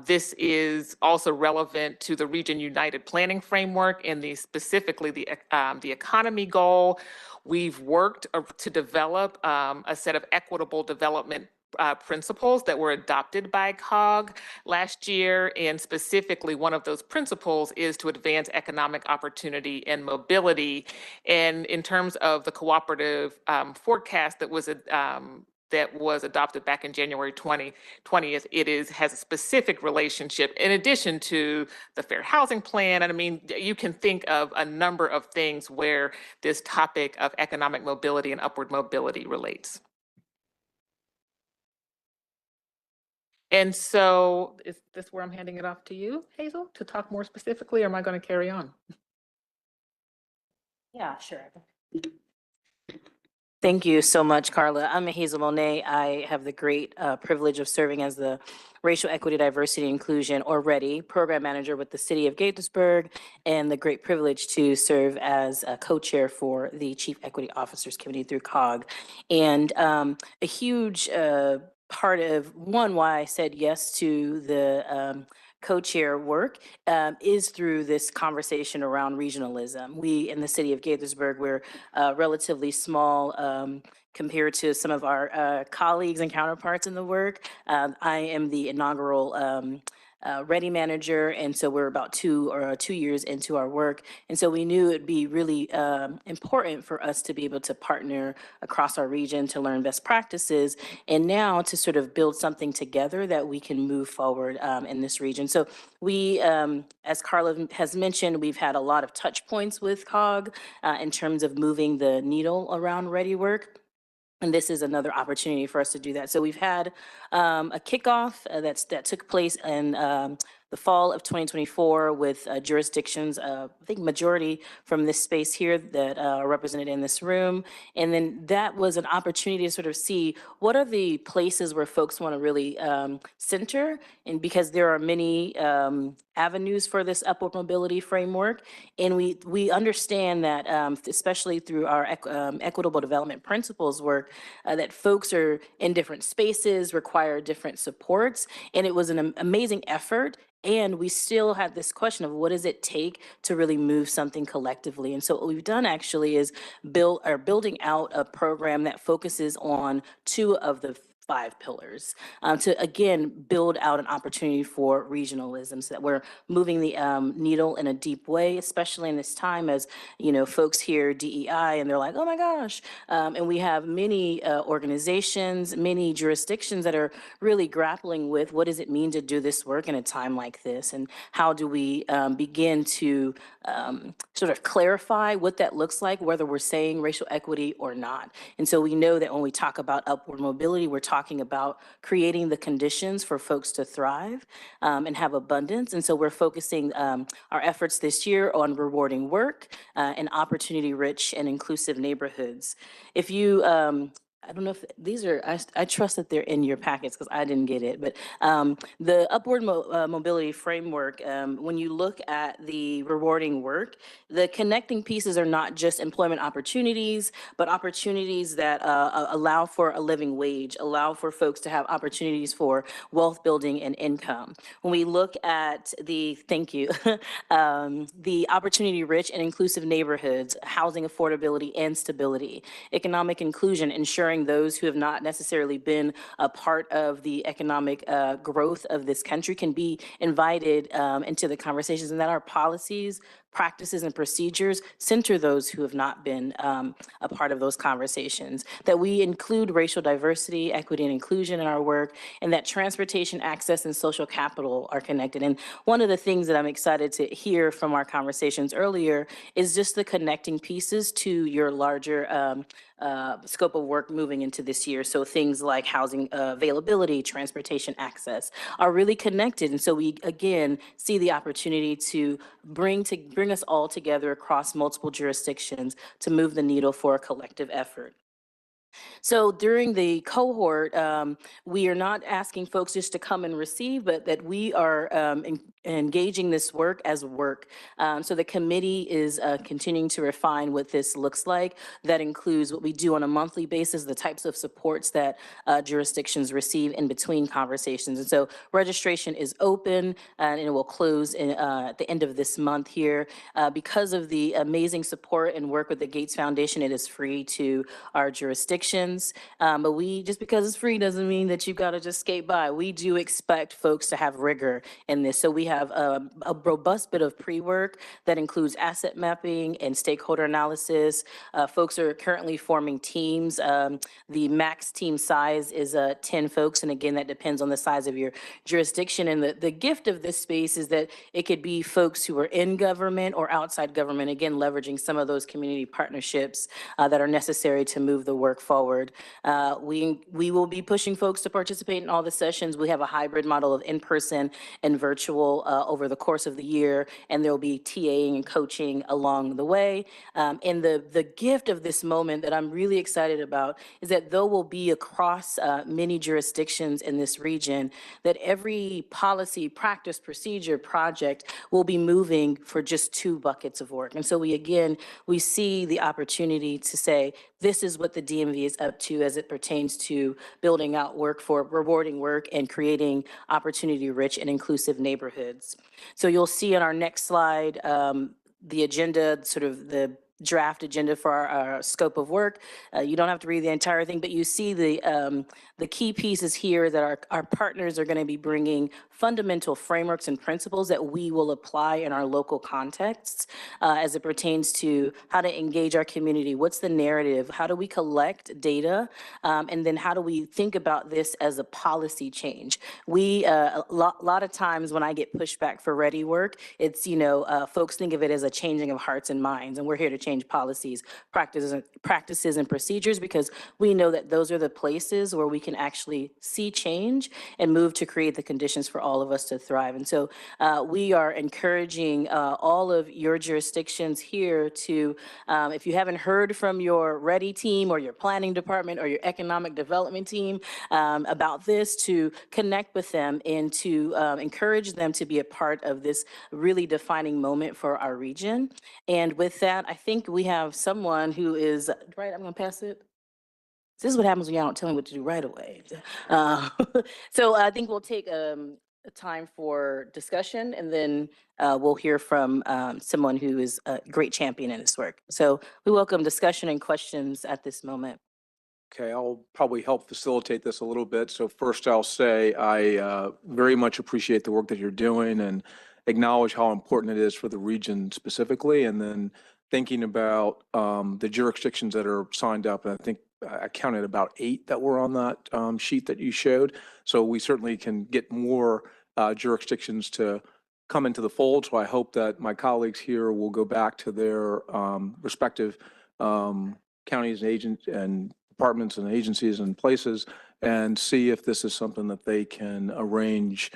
This is also relevant to the Region United Planning Framework and specifically the economy goal. We've worked to develop a set of equitable development principles that were adopted by COG last year. And specifically, one of those principles is to advance economic opportunity and mobility. And in terms of the cooperative forecast that was adopted back in January 2020, it has a specific relationship in addition to the Fair Housing Plan. And I mean, you can think of a number of things where this topic of economic mobility and upward mobility relates. And so is this where I'm handing it off to you, Hazel, to talk more specifically, or am I going to carry on? Yeah, sure. Thank you so much, Carla. I'm Hazel Monet. I have the great privilege of serving as the Racial Equity, Diversity, Inclusion, or READY program manager with the City of Gaithersburg, and the great privilege to serve as a co-chair for the Chief Equity Officers Committee through COG. And a huge part of why I said yes to the co-chair work is through this conversation around regionalism. We in the City of Gaithersburg, we're relatively small compared to some of our colleagues and counterparts in the work. I am the inaugural READY manager, and so we're about 2 years into our work. And so we knew it'd be really important for us to be able to partner across our region to learn best practices, and now to sort of build something together that we can move forward in this region. So we, as Carla has mentioned, we've had a lot of touch points with COG in terms of moving the needle around READY work. And this is another opportunity for us to do that. So we've had a kickoff that took place in the fall of 2024 with jurisdictions, I think majority from this space here that are represented in this room. And then that was an opportunity to sort of see what are the places where folks want to really center. And because there are many avenues for this upward mobility framework. And we understand that, especially through our equitable development principles work, that folks are in different spaces, require different supports. And it was an amazing effort. And we still had this question of what does it take to really move something collectively? And so what we've done actually is building out a program that focuses on 2 of the 5 pillars to, again, build out an opportunity for regionalism so that we're moving the needle in a deep way, especially in this time as, you know, folks hear DEI and they're like, oh my gosh. And we have many organizations, many jurisdictions that are really grappling with what does it mean to do this work in a time like this, and how do we begin to sort of clarify what that looks like, whether we're saying racial equity or not. And so we know that when we talk about upward mobility, we're talking about creating the conditions for folks to thrive and have abundance. And so we're focusing our efforts this year on rewarding work and opportunity-rich and inclusive neighborhoods. If you I don't know if these are, I trust that they're in your packets because I didn't get it, but the upward mobility framework, when you look at the rewarding work, the connecting pieces are not just employment opportunities, but opportunities that allow for a living wage, allow for folks to have opportunities for wealth building and income. When we look at the, thank you, the opportunity rich and inclusive neighborhoods, housing affordability and stability, economic inclusion, ensuring those who have not necessarily been a part of the economic growth of this country can be invited into the conversations, and that our policies, practices, and procedures center those who have not been a part of those conversations, that we include racial diversity, equity, and inclusion in our work, and that transportation access and social capital are connected. And one of the things that I'm excited to hear from our conversations earlier is just the connecting pieces to your larger scope of work moving into this year. So things like housing availability, transportation access are really connected. And so we, again, see the opportunity to bring us all together across multiple jurisdictions to move the needle for a collective effort. So during the cohort, we are not asking folks just to come and receive, but that we are engaging this work as work. So the committee is continuing to refine what this looks like. That includes what we do on a monthly basis, the types of supports that jurisdictions receive in between conversations. And so registration is open and it will close at the end of this month here. Because of the amazing support and work with the Gates Foundation, it is free to our jurisdictions. But just because it's free doesn't mean that you've got to just skate by. We do expect folks to have rigor in this. So we have a robust bit of pre-work that includes asset mapping and stakeholder analysis. Folks are currently forming teams. The max team size is 10 folks. And again, that depends on the size of your jurisdiction. And the gift of this space is that it could be folks who are in government or outside government, again, leveraging some of those community partnerships that are necessary to move the work forward. We will be pushing folks to participate in all the sessions. We have a hybrid model of in-person and virtual over the course of the year, and there'll be TAing and coaching along the way. And the gift of this moment that I'm really excited about is that though we'll be across many jurisdictions in this region, that every policy, practice, procedure, project will be moving for just 2 buckets of work. And so we see the opportunity to say, this is what the DMV is up to as it pertains to building out work for rewarding work and creating opportunity-rich and inclusive neighborhoods. So you'll see on our next slide, the agenda, sort of the draft agenda for our scope of work. You don't have to read the entire thing, but you see the key pieces here that our partners are going to be bringing fundamental frameworks and principles that we will apply in our local contexts as it pertains to how to engage our community. What's the narrative? How do we collect data? And then how do we think about this as a policy change? A lot of times when I get pushback for ready work, it's, folks think of it as a changing of hearts and minds, and we're here to change policies, practices and procedures, because we know that those are the places where we can actually see change and move to create the conditions for all of us to thrive. And so we are encouraging all of your jurisdictions here to, if you haven't heard from your READY team or your planning department or your economic development team about this, to connect with them and to encourage them to be a part of this really defining moment for our region. And with that, I think we have someone who is, right, I'm gonna pass it. This is what happens when y'all don't tell me what to do right away. So I think we'll take a time for discussion, and then we'll hear from someone who is a great champion in this work. So we welcome discussion and questions at this moment. Okay, I'll probably help facilitate this a little bit. So first I'll say I very much appreciate the work that you're doing and acknowledge how important it is for the region specifically. And then thinking about the jurisdictions that are signed up, and I think I counted about 8 that were on that sheet that you showed. So we certainly can get more jurisdictions to come into the fold. So I hope that my colleagues here will go back to their respective counties and agents and departments and agencies and places and see if this is something that they can arrange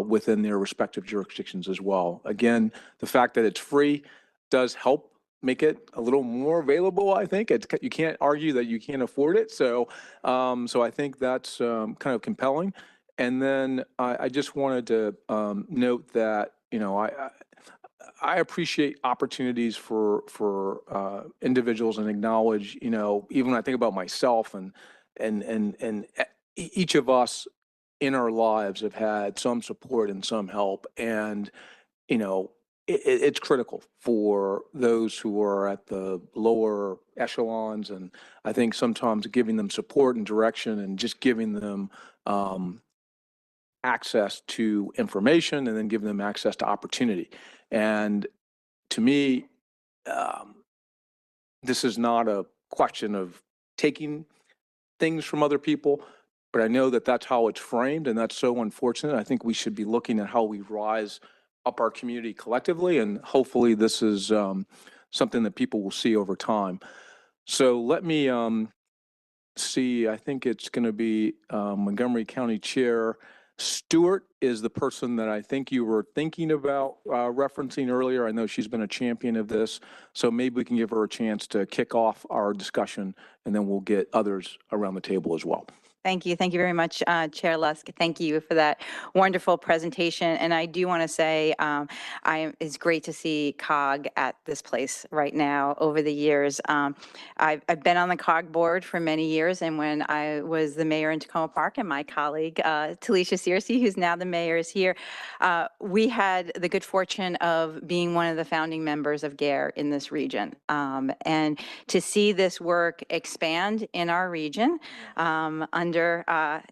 within their respective jurisdictions as well. Again, the fact that it's free does help make it a little more available, I think. You can't argue that you can't afford it. So, so I think that's kind of compelling. And then I just wanted to note that, you know, I appreciate opportunities for individuals and acknowledge, you know, even when I think about myself and each of us in our lives have had some support and some help. And, you know, it's critical for those who are at the lower echelons. And I think sometimes giving them support and direction and just giving them access to information and then giving them access to opportunity. And to me, this is not a question of taking things from other people, but I know that that's how it's framed, and that's so unfortunate. I think we should be looking at how we rise up our community collectively, and hopefully this is something that people will see over time. So let me see, I think it's going to be Montgomery County Chair Stewart is the person that I think you were thinking about referencing earlier. I know she's been a champion of this, so maybe we can give her a chance to kick off our discussion, and then we'll get others around the table as well. Thank you. Thank you very much, Chair Lusk. Thank you for that wonderful presentation. And I do want to say it's great to see COG at this place right now. Over the years, I've been on the COG board for many years. And when I was the mayor in Tacoma Park, and my colleague, Talisha Searcy, who's now the mayor, is here, we had the good fortune of being one of the founding members of GARE in this region. And to see this work expand in our region under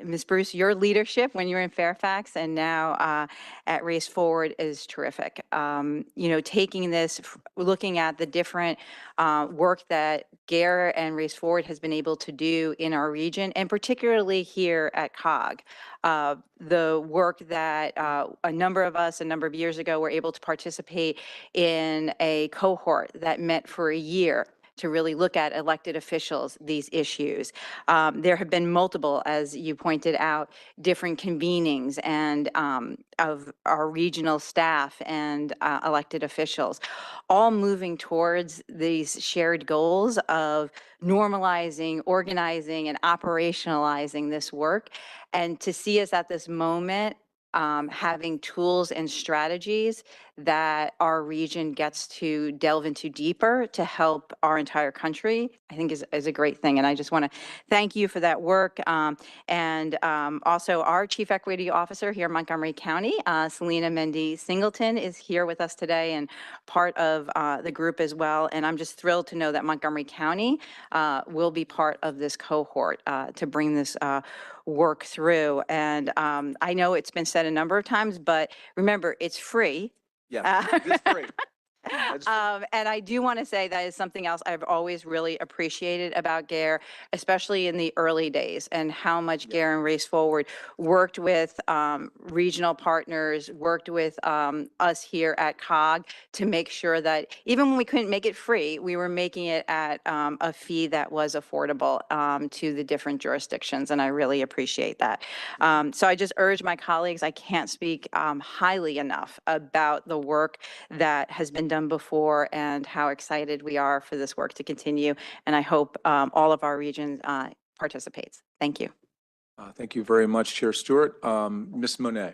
Ms. Bruce, your leadership when you were in Fairfax and now at Race Forward is terrific. You know, taking this, looking at the different work that GARE and Race Forward has been able to do in our region, and particularly here at COG. The work that a number of us a number of years ago were able to participate in a cohort that met for a year to really look at elected officials, these issues. There have been multiple, as you pointed out, different convenings and of our regional staff and elected officials, all moving towards these shared goals of normalizing, organizing, and operationalizing this work. And to see us at this moment having tools and strategies that our region gets to delve into deeper to help our entire country, I think is a great thing. And I just want to thank you for that work. And also our Chief Equity Officer here in Montgomery County, Selena Mendy Singleton, is here with us today and part of the group as well. And I'm just thrilled to know that Montgomery County will be part of this cohort to bring this work through. And I know it's been said a number of times, but remember, it's free. Yeah, it's free. And I do want to say that is something else I've always really appreciated about GARE, especially in the early days, and how much GARE and Race Forward worked with regional partners, worked with us here at COG to make sure that even when we couldn't make it free, we were making it at a fee that was affordable to the different jurisdictions, and I really appreciate that. So I just urge my colleagues, I can't speak highly enough about the work that has been done before and how excited we are for this work to continue. And I hope all of our region participates. Thank you. Thank you very much, Chair Stewart. Ms. Monet.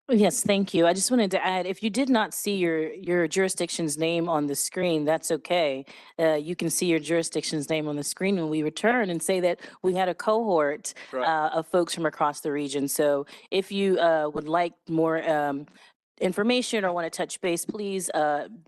Yes, thank you. I just wanted to add, if you did not see your jurisdiction's name on the screen, that's okay. You can see your jurisdiction's name on the screen when we return and say that we had a cohort of folks from across the region. So if you would like more information or want to touch base, please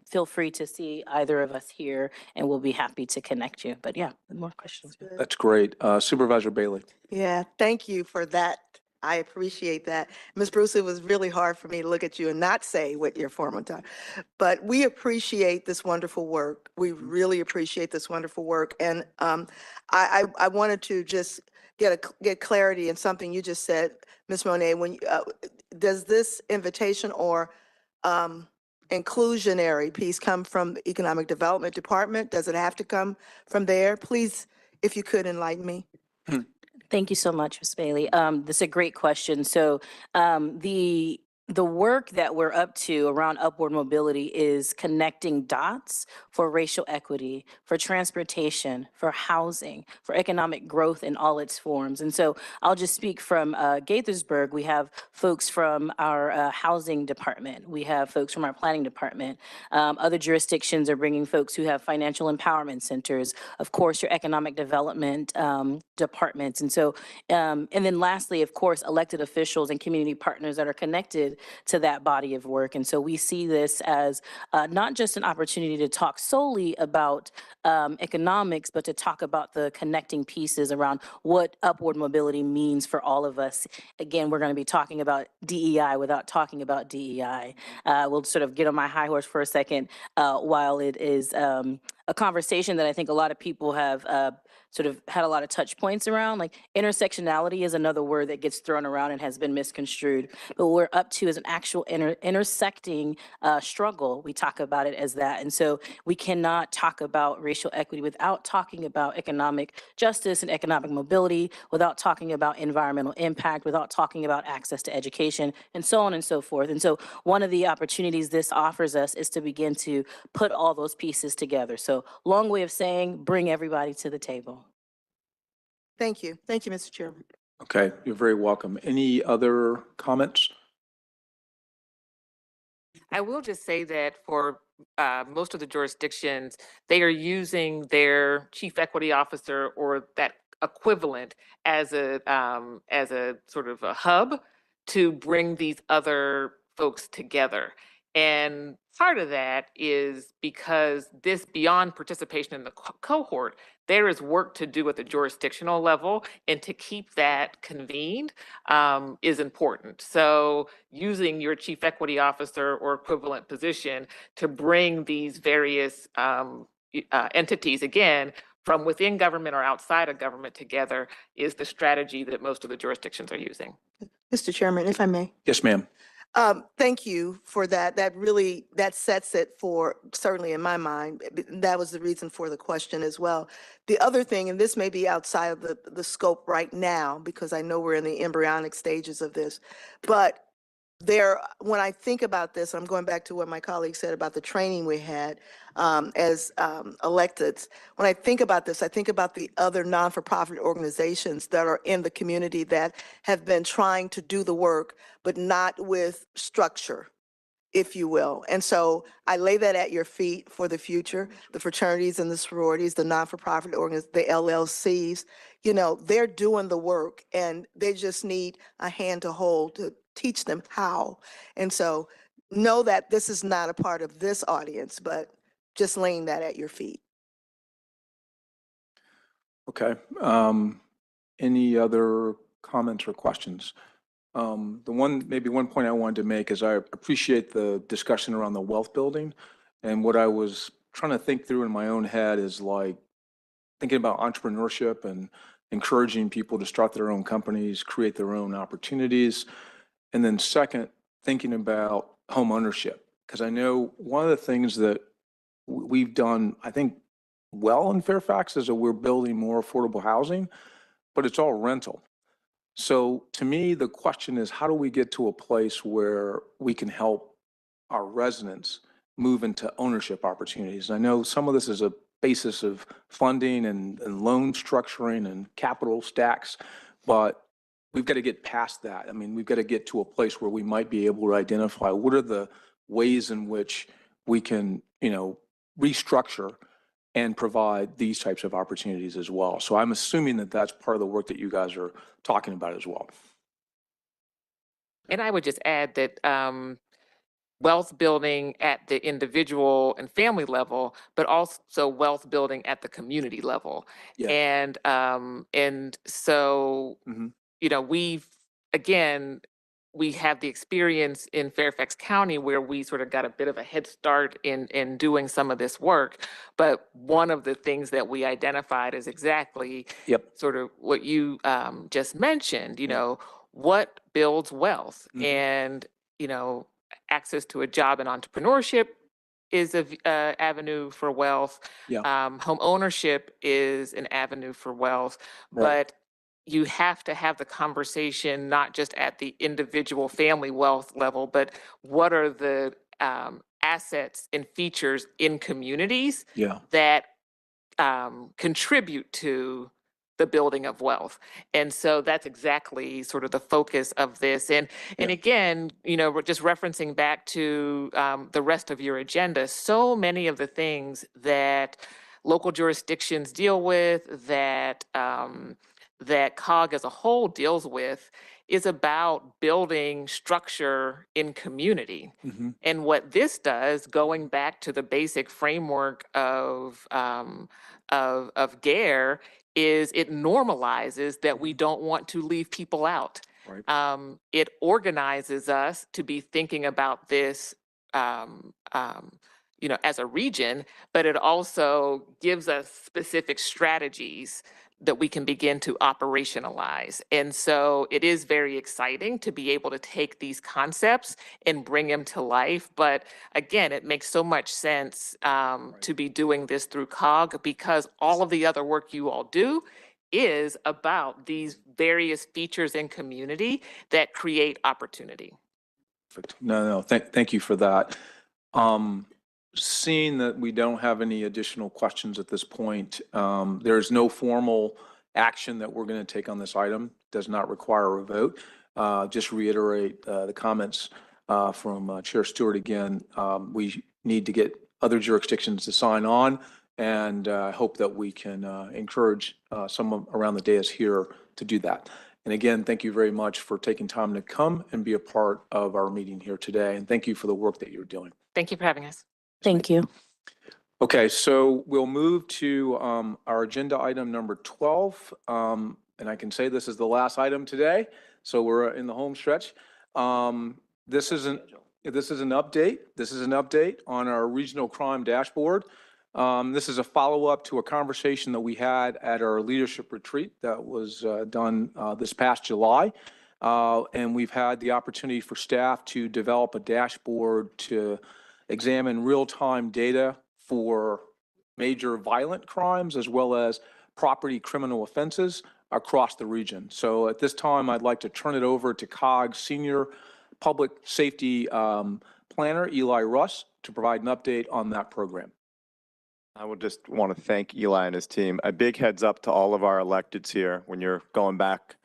feel free to see either of us here, and we'll be happy to connect you. But yeah, more questions. That's great. Supervisor Bailey. Yeah, thank you for that. I appreciate that. Ms. Bruce, it was really hard for me to look at you and not say what your former title. But we appreciate this wonderful work. We really appreciate this wonderful work. And I wanted to just get clarity in something you just said, Ms. Monet. When does this invitation or inclusionary piece come from the Economic Development Department? Does it have to come from there? Please, if you could enlighten me. Thank you so much, Ms. Bailey. This is a great question. So the work that we're up to around upward mobility is connecting dots for racial equity, for transportation, for housing, for economic growth in all its forms. And so I'll just speak from Gaithersburg. We have folks from our housing department. We have folks from our planning department. Other jurisdictions are bringing folks who have financial empowerment centers, of course, your economic development departments. And so, and then lastly, of course, elected officials and community partners that are connected to that body of work. And so we see this as not just an opportunity to talk solely about economics, but to talk about the connecting pieces around what upward mobility means for all of us. Again, we're going to be talking about DEI without talking about DEI. We'll sort of get on my high horse for a second while it is a conversation that I think a lot of people have sort of had a lot of touch points around. Like intersectionality is another word that gets thrown around and has been misconstrued. But what we're up to is an actual intersecting struggle. We talk about it as that. And so we cannot talk about racial equity without talking about economic justice and economic mobility, without talking about environmental impact, without talking about access to education, and so on and so forth. And so one of the opportunities this offers us is to begin to put all those pieces together. So long way of saying, bring everybody to the table. Thank you. Thank you, Mr. Chairman. Okay, you're very welcome. Any other comments? I will just say that for most of the jurisdictions, they are using their chief equity officer or that equivalent as a sort of a hub to bring these other folks together. And part of that is because this, beyond participation in the cohort, there is work to do at the jurisdictional level, and to keep that convened is important. So using your chief equity officer or equivalent position to bring these various entities, again, from within government or outside of government together, is the strategy that most of the jurisdictions are using. Mr. Chairman, if I may. Yes, ma'am. Thank you for that. That sets it for, certainly in my mind, that was the reason for the question as well. The other thing, and this may be outside of the scope right now, because I know we're in the embryonic stages of this, but when I think about this, I'm going back to what my colleague said about the training we had as electeds. When I think about this, I think about the other non-for-profit organizations that are in the community that have been trying to do the work, but not with structure, if you will. And so I lay that at your feet for the future. The fraternities and the sororities, the non-for-profit organizations, the LLCs, you know, they're doing the work and they just need a hand to hold to teach them how. And so know that this is not a part of this audience, but just laying that at your feet. Okay. Any other comments or questions? Maybe one point I wanted to make is I appreciate the discussion around the wealth building. And what I was trying to think through in my own head is like thinking about entrepreneurship and encouraging people to start their own companies, create their own opportunities. And then second, thinking about home ownership. Because I know one of the things that we've done, I think, well in Fairfax is that we're building more affordable housing, but it's all rental. So to me, the question is, how do we get to a place where we can help our residents move into ownership opportunities? I know some of this is a basis of funding and loan structuring and capital stacks, but we've got to get past that. I mean, we've got to get to a place where we might be able to identify what are the ways in which we can, restructure and provide these types of opportunities as well. So I'm assuming that that's part of the work that you guys are talking about as well. And I would just add that wealth building at the individual and family level, but also wealth building at the community level. Yeah. And so, Mhm. you know, we have the experience in Fairfax County where we sort of got a bit of a head start in doing some of this work. But one of the things that we identified is exactly Yep. sort of what you just mentioned, you Yeah. know, what builds wealth. Mhm. And, you know, access to a job and entrepreneurship is a avenue for wealth. Yeah. Home ownership is an avenue for wealth, Right. but you have to have the conversation not just at the individual family wealth level, but what are the assets and features in communities Yeah. that contribute to the building of wealth. And so that's exactly sort of the focus of this. And Yeah. again, you know, we're just referencing back to the rest of your agenda, so many of the things that local jurisdictions deal with, that that COG as a whole deals with, is about building structure in community. Mhm. And what this does, going back to the basic framework of GARE, is it normalizes that we don't want to leave people out. Right. It organizes us to be thinking about this, you know, as a region, but it also gives us specific strategies that we can begin to operationalize. And so it is very exciting to be able to take these concepts and bring them to life. But again, it makes so much sense to be doing this through COG, because all of the other work you all do is about these various features in community that create opportunity. Perfect. No, thank you for that. Seeing that we don't have any additional questions at this point, there is no formal action that we're going to take on this item. Does not require a vote. Just reiterate the comments from Chair Stewart again. We need to get other jurisdictions to sign on, and hope that we can encourage someone around the dais here to do that. And again, thank you very much for taking time to come and be a part of our meeting here today. And thank you for the work that you're doing. Thank you for having us. Thank you. Okay, so we'll move to our agenda item number 12. And I can say this is the last item today, so we're in the home stretch. This is an update. This is an update on our regional crime dashboard. This is a follow-up to a conversation that we had at our leadership retreat that was done this past July. And we've had the opportunity for staff to develop a dashboard to examine real-time data for major violent crimes as well as property criminal offenses across the region. So at this time, I'd like to turn it over to COG's Senior Public Safety Planner, Eli Russ, to provide an update on that program. I would just want to thank Eli and his team. A big heads up to all of our electeds here when you're going back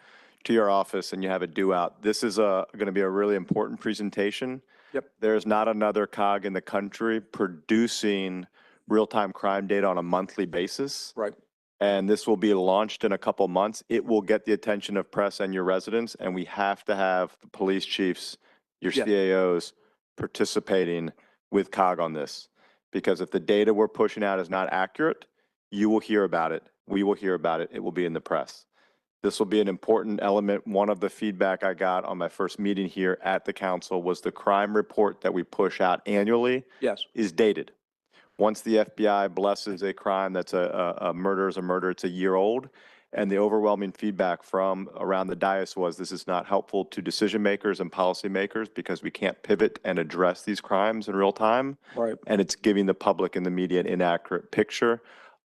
to your office and you have a due out. This is going to be a really important presentation. Yep. There's not another COG in the country producing real-time crime data on a monthly basis. Right. And this will be launched in a couple months. It will get the attention of press and your residents, and we have to have the police chiefs, your CAOs participating with COG on this. Because if the data we're pushing out is not accurate, you will hear about it. We will hear about it. It will be in the press. This will be an important element. One of the feedback I got on my first meeting here at the council was the crime report that we push out annually is dated. Once the FBI blesses a crime that's a murder is a murder, it's a year old. And the overwhelming feedback from around the dais was this is not helpful to decision makers and policy makers because we can't pivot and address these crimes in real time. Right. And it's giving the public and the media an inaccurate picture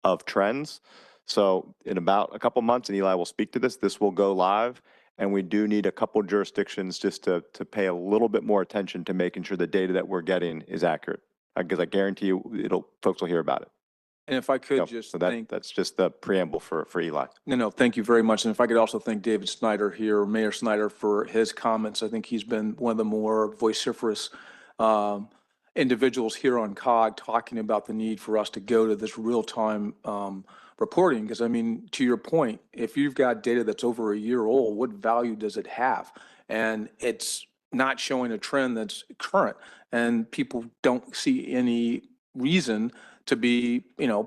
of trends. So in about a couple months, and Eli will speak to this, this will go live. And we do need a couple jurisdictions just to pay a little bit more attention to making sure the data that we're getting is accurate. Because I guarantee you, folks will hear about it. And if I could just so thank, that's just the preamble for Eli. No, thank you very much. And if I could also thank David Snyder here, Mayor Snyder, for his comments. I think he's been one of the more vociferous individuals here on COG talking about the need for us to go to this real-time reporting. Because I mean, to your point, if you've got data that's over a year old, what value does it have? And it's not showing a trend that's current, and people don't see any reason to be,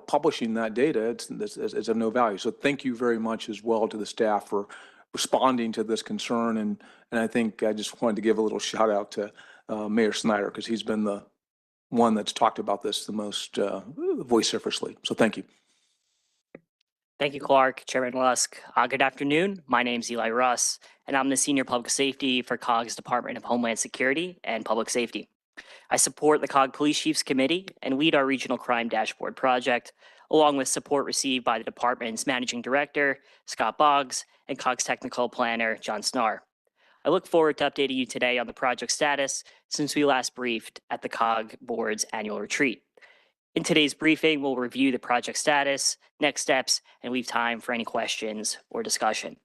publishing that data. It's of no value. So thank you very much as well to the staff for responding to this concern. And I think I just wanted to give a little shout out to Mayor Snyder, because he's been the one that's talked about this the most vociferously. So thank you. Thank you, Clark, Chairman Lusk. Good afternoon. My name is Eli Russ, and I'm the Senior Public Safety for COG's Department of Homeland Security and Public Safety. I support the COG Police Chiefs Committee and lead our Regional Crime Dashboard project, along with support received by the department's Managing Director, Scott Boggs, and COG's Technical Planner, John Snar. I look forward to updating you today on the project status since we last briefed at the COG Board's annual retreat. In today's briefing, we'll review the project status, next steps, and leave time for any questions or discussion.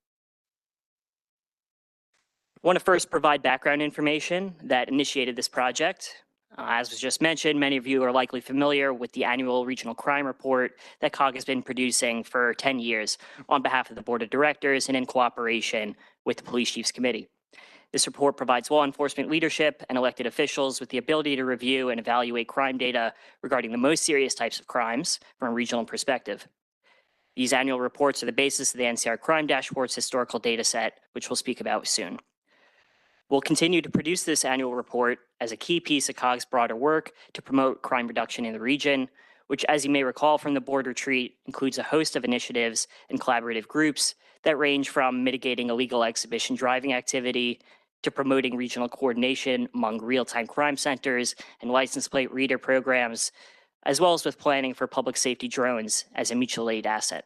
I want to first provide background information that initiated this project. As was just mentioned, many of you are likely familiar with the annual regional crime report that COG has been producing for 10 years on behalf of the Board of Directors and in cooperation with the Police Chiefs Committee. This report provides law enforcement leadership and elected officials with the ability to review and evaluate crime data regarding the most serious types of crimes from a regional perspective. These annual reports are the basis of the NCR Crime Dashboard's historical data set, which we'll speak about soon. We'll continue to produce this annual report as a key piece of COG's broader work to promote crime reduction in the region, which, as you may recall from the board retreat, includes a host of initiatives and collaborative groups that range from mitigating illegal exhibition driving activity to promoting regional coordination among real-time crime centers and license plate reader programs, as well as with planning for public safety drones as a mutual aid asset.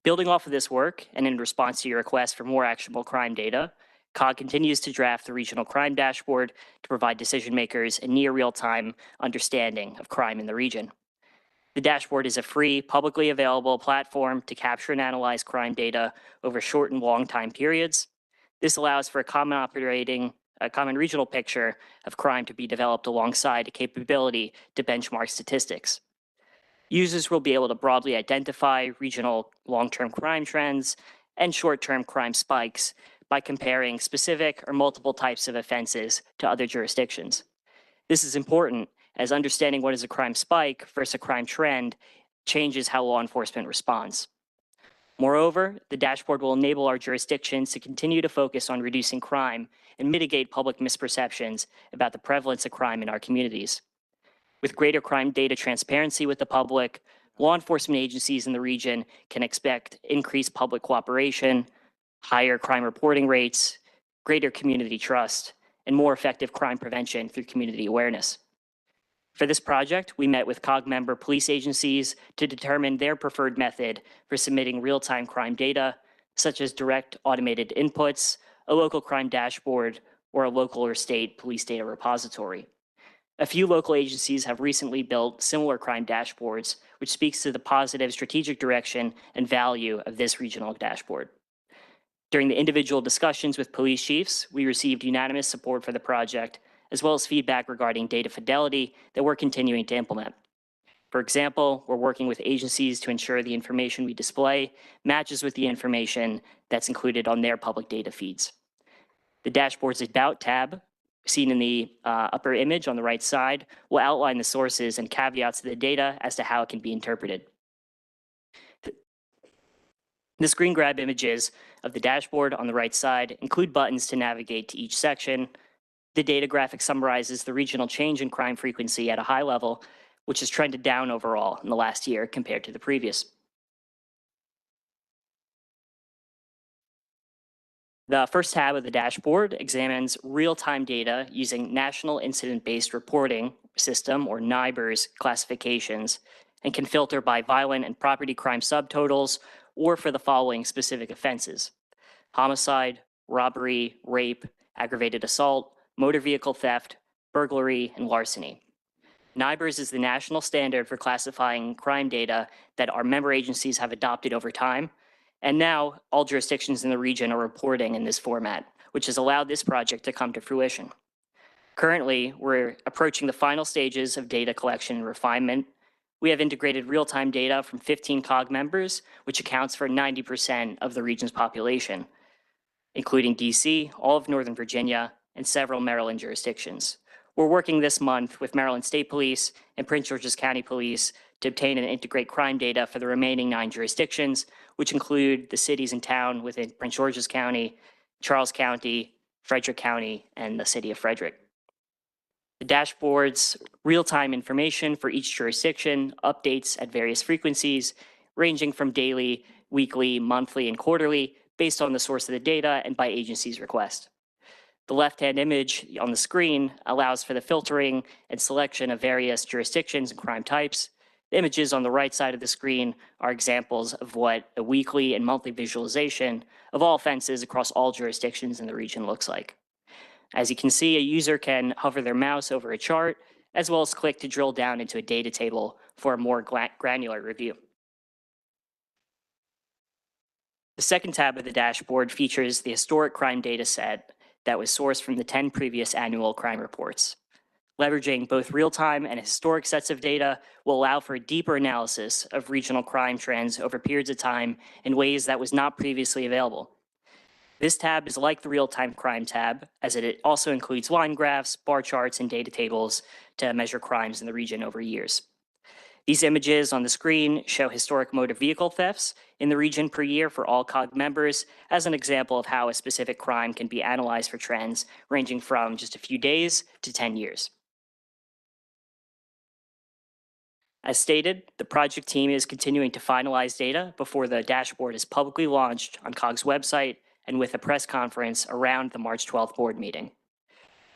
Building off of this work, and in response to your request for more actionable crime data, COG continues to draft the Regional Crime Dashboard to provide decision makers a near real-time understanding of crime in the region. The dashboard is a free, publicly available platform to capture and analyze crime data over short and long time periods. This allows for a common regional picture of crime to be developed alongside a capability to benchmark statistics. Users will be able to broadly identify regional long-term crime trends and short-term crime spikes by comparing specific or multiple types of offenses to other jurisdictions. This is important, as understanding what is a crime spike versus a crime trend changes how law enforcement responds. Moreover, the dashboard will enable our jurisdictions to continue to focus on reducing crime and mitigate public misperceptions about the prevalence of crime in our communities. With greater crime data transparency with the public, law enforcement agencies in the region can expect increased public cooperation, higher crime reporting rates, greater community trust, and more effective crime prevention through community awareness. For this project, we met with COG member police agencies to determine their preferred method for submitting real-time crime data, such as direct automated inputs, a local crime dashboard, or a local or state police data repository. A few local agencies have recently built similar crime dashboards, which speaks to the positive strategic direction and value of this regional dashboard. During the individual discussions with police chiefs, we received unanimous support for the project, as well as feedback regarding data fidelity that we're continuing to implement. For example, we're working with agencies to ensure the information we display matches with the information that's included on their public data feeds. The dashboard's About tab, seen in the upper image on the right side, will outline the sources and caveats of the data as to how it can be interpreted. The screen grab images of the dashboard on the right side include buttons to navigate to each section. The data graphic summarizes the regional change in crime frequency at a high level, which has trended down overall in the last year compared to the previous. The first tab of the dashboard examines real-time data using National Incident-Based Reporting System, or NIBRS, classifications, and can filter by violent and property crime subtotals or for the following specific offenses: homicide, robbery, rape, aggravated assault, motor vehicle theft, burglary, and larceny. NIBRS is the national standard for classifying crime data that our member agencies have adopted over time, and now all jurisdictions in the region are reporting in this format, which has allowed this project to come to fruition. Currently, we're approaching the final stages of data collection and refinement. We have integrated real-time data from 15 COG members, which accounts for 90% of the region's population, including DC, all of Northern Virginia, and several Maryland jurisdictions. We're working this month with Maryland State Police and Prince George's County Police to obtain and integrate crime data for the remaining 9 jurisdictions, which include the cities and town within Prince George's County, Charles County, Frederick County, and the city of Frederick. The dashboard's real-time information for each jurisdiction updates at various frequencies, ranging from daily, weekly, monthly, and quarterly, based on the source of the data and by agency's request. The left-hand image on the screen allows for the filtering and selection of various jurisdictions and crime types. The images on the right side of the screen are examples of what a weekly and monthly visualization of all offenses across all jurisdictions in the region looks like. As you can see, a user can hover their mouse over a chart, as well as click to drill down into a data table for a more granular review. The second tab of the dashboard features the historic crime data set that was sourced from the 10 previous annual crime reports. Leveraging both real-time and historic sets of data will allow for a deeper analysis of regional crime trends over periods of time in ways that was not previously available. This tab is like the real-time crime tab, as it also includes line graphs, bar charts, and data tables to measure crimes in the region over years. These images on the screen show historic motor vehicle thefts in the region per year for all COG members as an example of how a specific crime can be analyzed for trends ranging from just a few days to 10 years. As stated, the project team is continuing to finalize data before the dashboard is publicly launched on COG's website and with a press conference around the March 12th board meeting.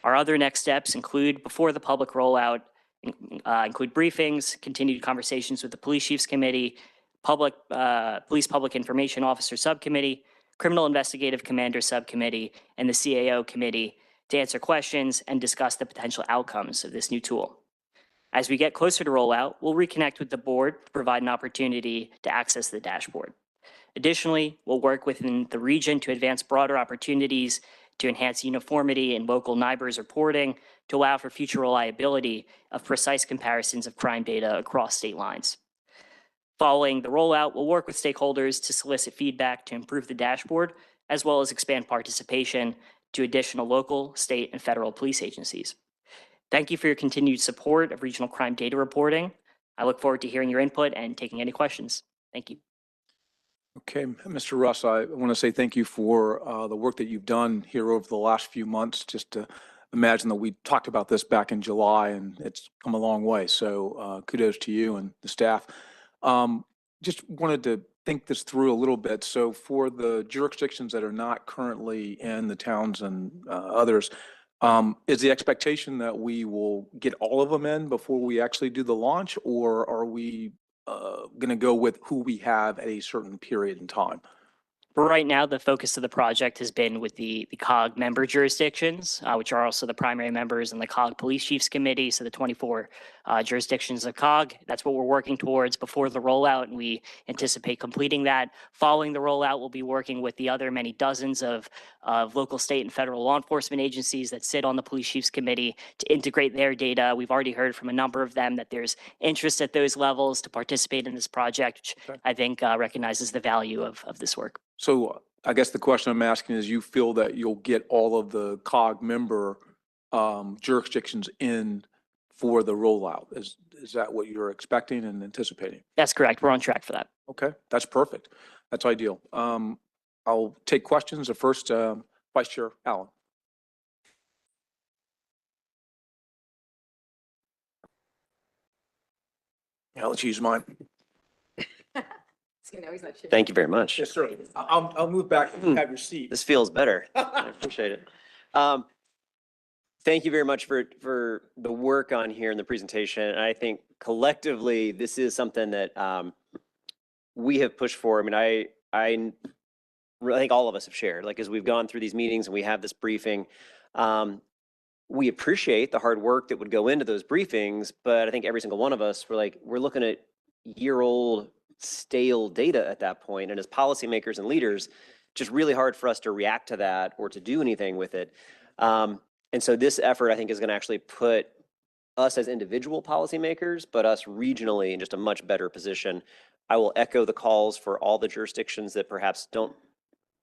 Our other next steps include, before the public rollout, include briefings, continued conversations with the Police Chiefs Committee, Police Public Information Officer Subcommittee, Criminal Investigative Commander Subcommittee, and the CAO Committee to answer questions and discuss the potential outcomes of this new tool. As we get closer to rollout, we'll reconnect with the board to provide an opportunity to access the dashboard. Additionally, we'll work within the region to advance broader opportunities to enhance uniformity in local NIBRS reporting to allow for future reliability of precise comparisons of crime data across state lines. Following the rollout, we'll work with stakeholders to solicit feedback to improve the dashboard, as well as expand participation to additional local, state, and federal police agencies. Thank you for your continued support of regional crime data reporting. I look forward to hearing your input and taking any questions. Thank you. Okay, Mr. Russ, I want to say thank you for the work that you've done here over the last few months. Just to imagine that we talked about this back in July and it's come a long way. So kudos to you and the staff. Just wanted to think this through a little bit. So for the jurisdictions that are not currently in the towns and others, is the expectation that we will get all of them in before we actually do the launch, or are we going to go with who we have at a certain period in time? For right now, the focus of the project has been with the COG member jurisdictions, which are also the primary members in the COG Police Chiefs Committee, so the 24 jurisdictions of COG. That's what we're working towards before the rollout, and we anticipate completing that. Following the rollout, we'll be working with the other many dozens of local, state, and federal law enforcement agencies that sit on the Police Chiefs Committee to integrate their data. We've already heard from a number of them that there's interest at those levels to participate in this project, which I think recognizes the value of this work. So I guess the question I'm asking is, you feel that you'll get all of the COG member jurisdictions in for the rollout? Is that what you're expecting and anticipating? That's correct. We're on track for that. Okay, that's perfect. That's ideal. I'll take questions. The first, Vice Chair Allen. Yeah, let's use mine. Thank you very much. Yes, sir. I'll move back and have your seat. This feels better. I appreciate it. Thank you very much for the work on here in the presentation. And I think collectively, this is something that we have pushed for. I mean, I think all of us have shared, like, as we've gone through these meetings and we have this briefing, we appreciate the hard work that would go into those briefings, but I think every single one of us, we're looking at year-old stale data at that point. And as policymakers and leaders, just really hard for us to react to that or to do anything with it. And so this effort, I think, is going to actually put us as individual policymakers, but us regionally in just a much better position. I will echo the calls for all the jurisdictions that perhaps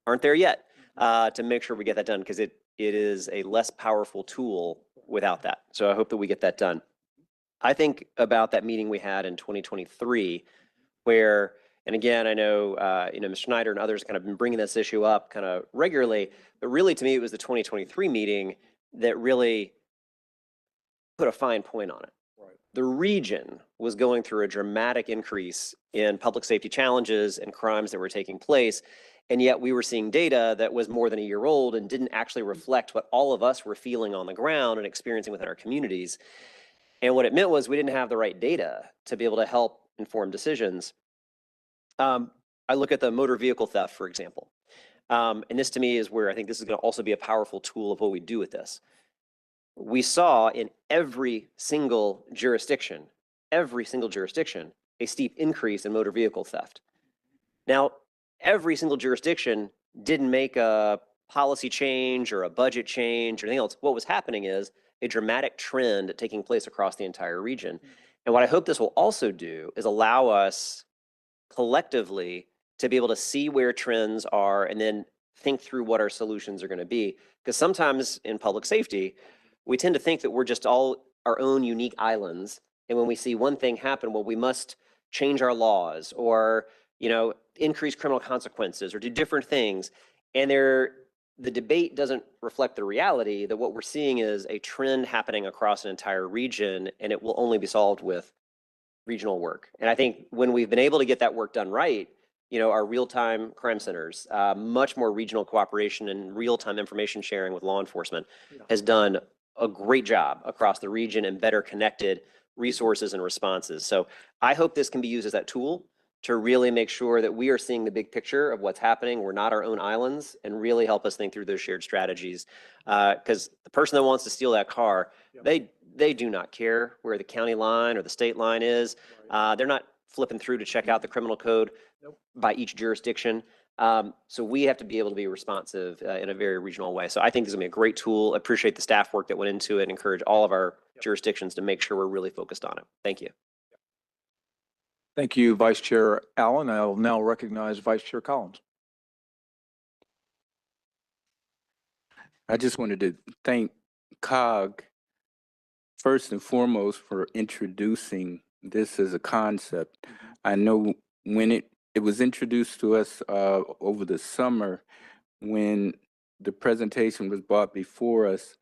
aren't there yet to make sure we get that done, because it is a less powerful tool without that. So I hope that we get that done. I think about that meeting we had in 2023 where, and again, I know, Mr. Schneider and others kind of been bringing this issue up kind of regularly, but really to me, it was the 2023 meeting that really put a fine point on it. Right. The region was going through a dramatic increase in public safety challenges and crimes that were taking place. And yet we were seeing data that was more than a year old and didn't actually reflect what all of us were feeling on the ground and experiencing within our communities. And what it meant was we didn't have the right data to be able to help inform decisions. I look at the motor vehicle theft, for example. And this to me is where I think this is going to also be a powerful tool of what we do with this. We saw in every single jurisdiction, a steep increase in motor vehicle theft. Now, every single jurisdiction didn't make a policy change or a budget change or anything else. What was happening is a dramatic trend taking place across the entire region. And what I hope this will also do is allow us collectively to be able to see where trends are and then think through what our solutions are going to be. Because sometimes in public safety, we tend to think that we're just all our own unique islands. And when we see one thing happen, well, we must change our laws or, increase criminal consequences or do different things. And the debate doesn't reflect the reality that what we're seeing is a trend happening across an entire region, and it will only be solved with regional work. And I think when we've been able to get that work done right, our real-time crime centers, much more regional cooperation and real-time information sharing with law enforcement has done a great job across the region and better connected resources and responses. So I hope this can be used as that tool to really make sure that we are seeing the big picture of what's happening. We're not our own islands, and really help us think through those shared strategies. Because the person that wants to steal that car, they do not care where the county line or the state line is. They're not flipping through to check out the criminal code by each jurisdiction. So we have to be able to be responsive in a very regional way. So I think this is gonna be a great tool. Appreciate the staff work that went into it and encourage all of our jurisdictions to make sure we're really focused on it. Thank you. Thank you, Vice Chair Allen. I'll now recognize Vice Chair Collins. I just wanted to thank COG first and foremost for introducing this as a concept. I know when it was introduced to us over the summer, when the presentation was brought before us,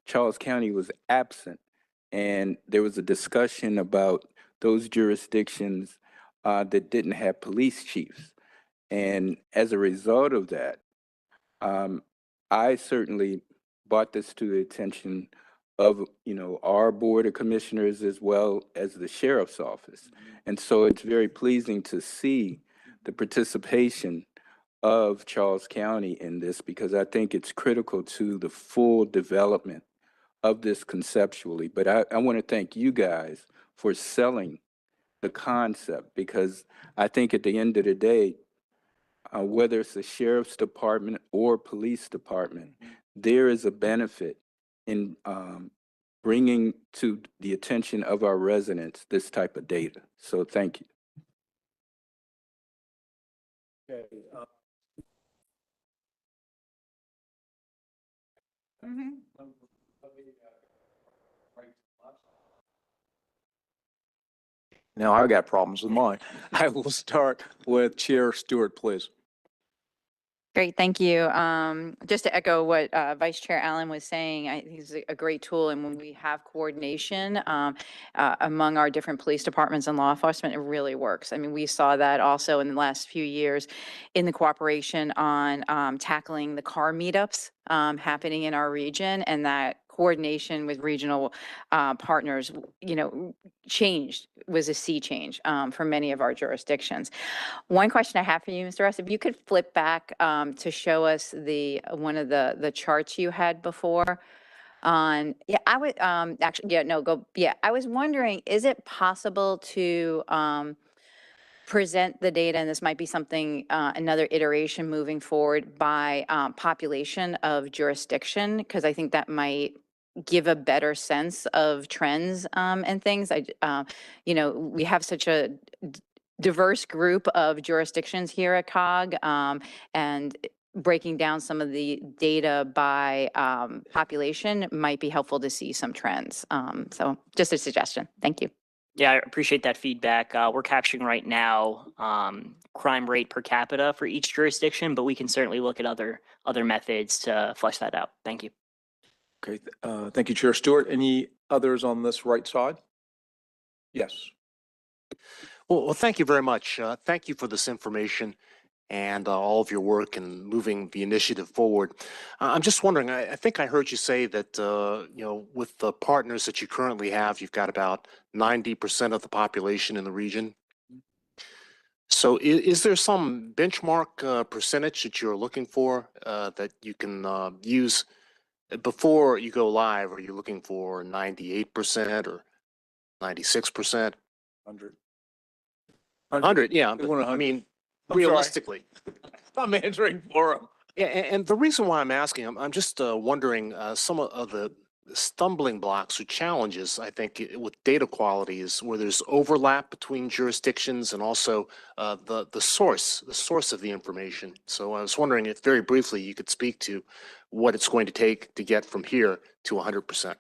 Charles County was absent, and there was a discussion about those jurisdictions that didn't have police chiefs. And as a result of that, I certainly brought this to the attention of, our Board of Commissioners as well as the Sheriff's Office. And so it's very pleasing to see the participation of Charles County in this, because I think it's critical to the full development of this conceptually. But I want to thank you guys for selling the concept, because I think at the end of the day, whether it's the Sheriff's Department or Police Department, there is a benefit in bringing to the attention of our residents this type of data. So thank you. Okay. Now I got problems with mine. I will start with Chair Stewart, please. Great, thank you. Just to echo what Vice Chair Allen was saying, I think it's a great tool. And when we have coordination among our different police departments and law enforcement, it really works. I mean, we saw that also in the last few years in the cooperation on tackling the car meetups happening in our region, and that coordination with regional partners, was a sea change for many of our jurisdictions. One question I have for you, Mr. Russ, if you could flip back to show us one of the charts you had before on, I would I was wondering, is it possible to present the data, and this might be something, another iteration moving forward, by population of jurisdiction, because I think that might give a better sense of trends and things. We have such a diverse group of jurisdictions here at COG, and breaking down some of the data by population might be helpful to see some trends. So just a suggestion. Thank you. Yeah, I appreciate that feedback. We're capturing right now crime rate per capita for each jurisdiction, but we can certainly look at other methods to flesh that out. Thank you. Okay, thank you, Chair Stewart. Any others on this right side? Yes. Well, thank you very much. Thank you for this information and all of your work in moving the initiative forward. I'm just wondering, I think I heard you say that, with the partners that you currently have, you've got about 90% of the population in the region. So is there some benchmark percentage that you're looking for that you can use before you go live? Are you looking for 98% or 96%? 100. 100, yeah. But, I mean, realistically. I'm answering for him. Yeah, and the reason why I'm asking, I'm just wondering some of the stumbling blocks or challenges, I think, with data quality is where there's overlap between jurisdictions and also the source of the information. So I was wondering if very briefly you could speak to what it's going to take to get from here to 100%.